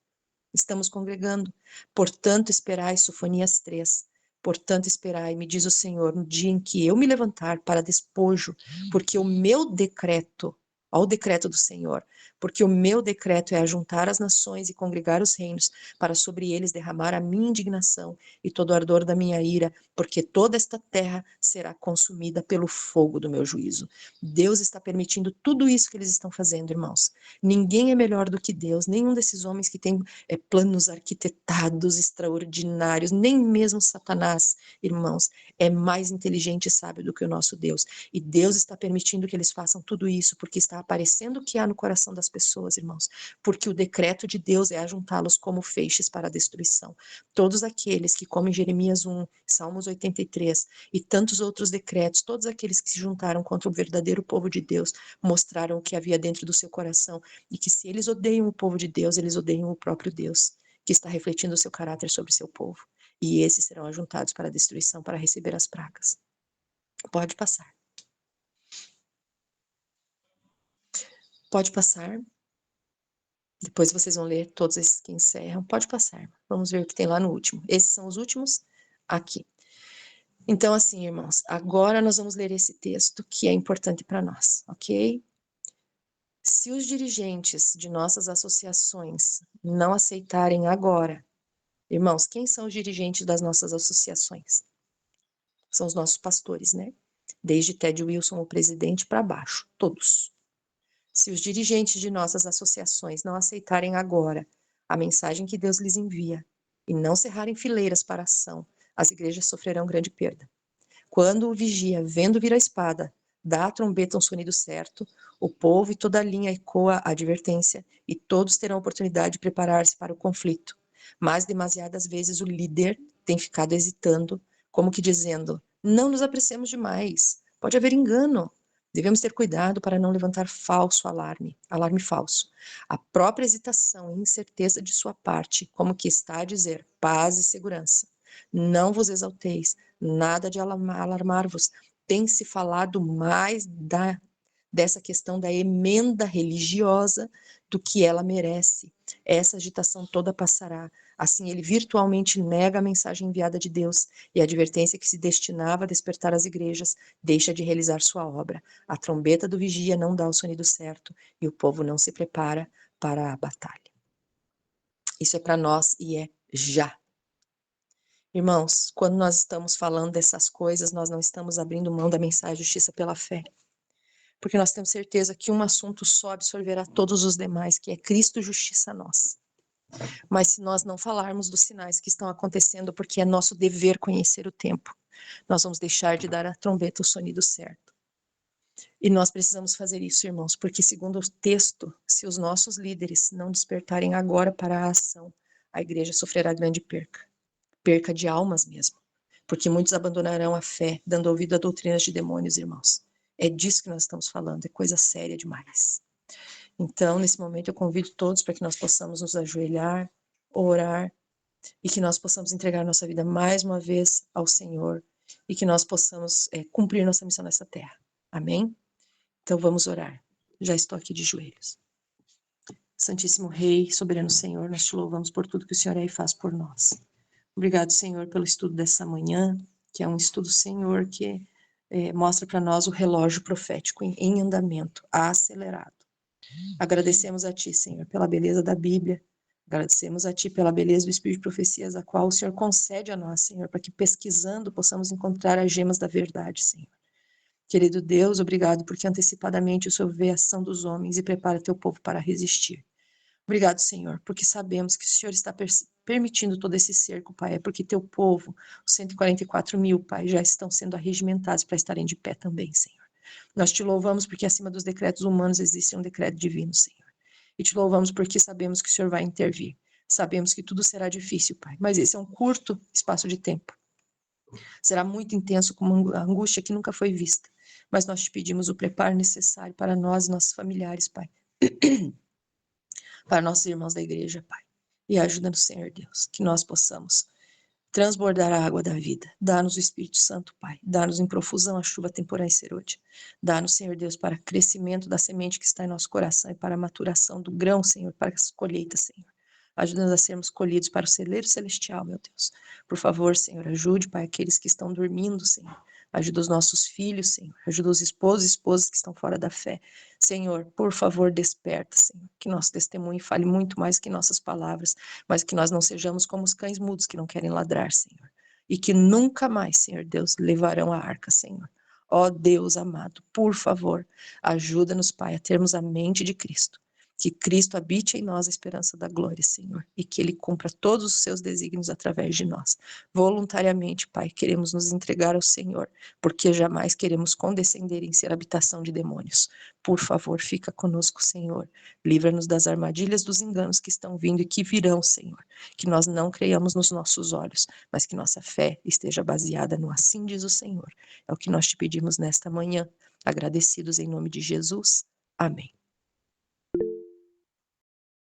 Estamos congregando. Portanto, esperai, Sofonias 3. Portanto, esperai, me diz o Senhor, no dia em que eu me levantar para despojo, porque o meu decreto, ó o decreto do Senhor, porque o meu decreto é ajuntar as nações e congregar os reinos, para sobre eles derramar a minha indignação e todo o ardor da minha ira, porque toda esta terra será consumida pelo fogo do meu juízo. Deus está permitindo tudo isso que eles estão fazendo, irmãos. Ninguém é melhor do que Deus, nenhum desses homens que tem planos arquitetados extraordinários, nem mesmo Satanás, irmãos, é mais inteligente e sábio do que o nosso Deus. E Deus está permitindo que eles façam tudo isso, porque está aparecendo o que há no coração das pessoas, irmãos. Porque o decreto de Deus é ajuntá-los como feixes para a destruição. Todos aqueles que, como em Jeremias 1, Salmos 83 e tantos outros decretos, todos aqueles que se juntaram contra o verdadeiro povo de Deus, mostraram o que havia dentro do seu coração e que se eles odeiam o povo de Deus, eles odeiam o próprio Deus, que está refletindo o seu caráter sobre seu povo. E esses serão ajuntados para a destruição, para receber as pragas. Pode passar. Pode passar. Depois vocês vão ler todos esses que encerram. Pode passar. Vamos ver o que tem lá no último. Esses são os últimos aqui. Então, assim, irmãos, agora nós vamos ler esse texto que é importante para nós, ok? Se os dirigentes de nossas associações não aceitarem agora, irmãos, quem são os dirigentes das nossas associações? São os nossos pastores, né? Desde Ted Wilson, o presidente, para baixo, todos. Se os dirigentes de nossas associações não aceitarem agora a mensagem que Deus lhes envia e não cerrarem fileiras para a ação, as igrejas sofrerão grande perda. Quando o vigia, vendo vir a espada, dá a trombeta um sonido certo, o povo e toda a linha ecoa a advertência, e todos terão oportunidade de preparar-se para o conflito. Mas demasiadas vezes o líder tem ficado hesitando, como que dizendo, não nos apressemos demais, pode haver engano. Devemos ter cuidado para não levantar falso alarme falso. A própria hesitação e incerteza de sua parte, como que está a dizer, paz e segurança. Não vos exalteis, nada de alarmar-vos. Tem se falado mais dessa questão da emenda religiosa do que ela merece. Essa agitação toda passará. Assim, ele virtualmente nega a mensagem enviada de Deus e a advertência que se destinava a despertar as igrejas deixa de realizar sua obra. A trombeta do vigia não dá o sonido certo e o povo não se prepara para a batalha. Isso é para nós e é já. Irmãos, quando nós estamos falando dessas coisas, nós não estamos abrindo mão da mensagem justiça pela fé. Porque nós temos certeza que um assunto só absorverá todos os demais, que é Cristo justiça nossa. Mas se nós não falarmos dos sinais que estão acontecendo, porque é nosso dever conhecer o tempo, nós vamos deixar de dar à trombeta o sonido certo. E nós precisamos fazer isso, irmãos, porque segundo o texto, se os nossos líderes não despertarem agora para a ação, a igreja sofrerá grande perca de almas mesmo, porque muitos abandonarão a fé, dando ouvido a doutrinas de demônios, irmãos. É disso que nós estamos falando, é coisa séria demais. Então, nesse momento, eu convido todos para que nós possamos nos ajoelhar, orar, e que nós possamos entregar nossa vida mais uma vez ao Senhor, e que nós possamos cumprir nossa missão nessa terra. Amém? Então, vamos orar. Já estou aqui de joelhos. Santíssimo Rei, soberano Senhor, nós te louvamos por tudo que o Senhor é e faz por nós. Obrigado, Senhor, pelo estudo dessa manhã, que é um estudo, Senhor, que mostra para nós o relógio profético em andamento, acelerado. Agradecemos a Ti, Senhor, pela beleza da Bíblia, agradecemos a Ti pela beleza do Espírito de Profecias, a qual o Senhor concede a nós, Senhor, para que pesquisando possamos encontrar as gemas da verdade, Senhor. Querido Deus, obrigado porque antecipadamente o Senhor vê a ação dos homens e prepara Teu povo para resistir. Obrigado, Senhor, porque sabemos que o Senhor está permitindo todo esse cerco, Pai, é porque Teu povo, os 144 mil, Pai, já estão sendo arregimentados para estarem de pé também, Senhor. Nós te louvamos porque acima dos decretos humanos existe um decreto divino, Senhor. E te louvamos porque sabemos que o Senhor vai intervir. Sabemos que tudo será difícil, Pai, mas esse é um curto espaço de tempo. Será muito intenso, como a angústia que nunca foi vista. Mas nós te pedimos o preparo necessário para nós e nossos familiares, Pai. Para nossos irmãos da igreja, Pai. E ajuda-nos, Senhor Deus, que nós possamos transbordar a água da vida. Dá-nos o Espírito Santo, Pai. Dá-nos em profusão a chuva temporal e serôdia. Dá-nos, Senhor Deus, para crescimento da semente que está em nosso coração e para a maturação do grão, Senhor, para as colheitas, Senhor. Ajuda-nos a sermos colhidos para o celeiro celestial, meu Deus. Por favor, Senhor, ajude, Pai, aqueles que estão dormindo, Senhor. Ajuda os nossos filhos, Senhor. Ajuda os esposos e esposas que estão fora da fé. Senhor, por favor, desperta, Senhor. Que nosso testemunho fale muito mais que nossas palavras, mas que nós não sejamos como os cães mudos que não querem ladrar, Senhor. E que nunca mais, Senhor Deus, levarão a arca, Senhor. Ó Deus amado, por favor, ajuda-nos, Pai, a termos a mente de Cristo. Que Cristo habite em nós a esperança da glória, Senhor, e que Ele cumpra todos os seus desígnios através de nós. Voluntariamente, Pai, queremos nos entregar ao Senhor, porque jamais queremos condescender em ser habitação de demônios. Por favor, fica conosco, Senhor. Livra-nos das armadilhas dos enganos que estão vindo e que virão, Senhor. Que nós não creiamos nos nossos olhos, mas que nossa fé esteja baseada no assim diz o Senhor. É o que nós te pedimos nesta manhã, agradecidos em nome de Jesus. Amém.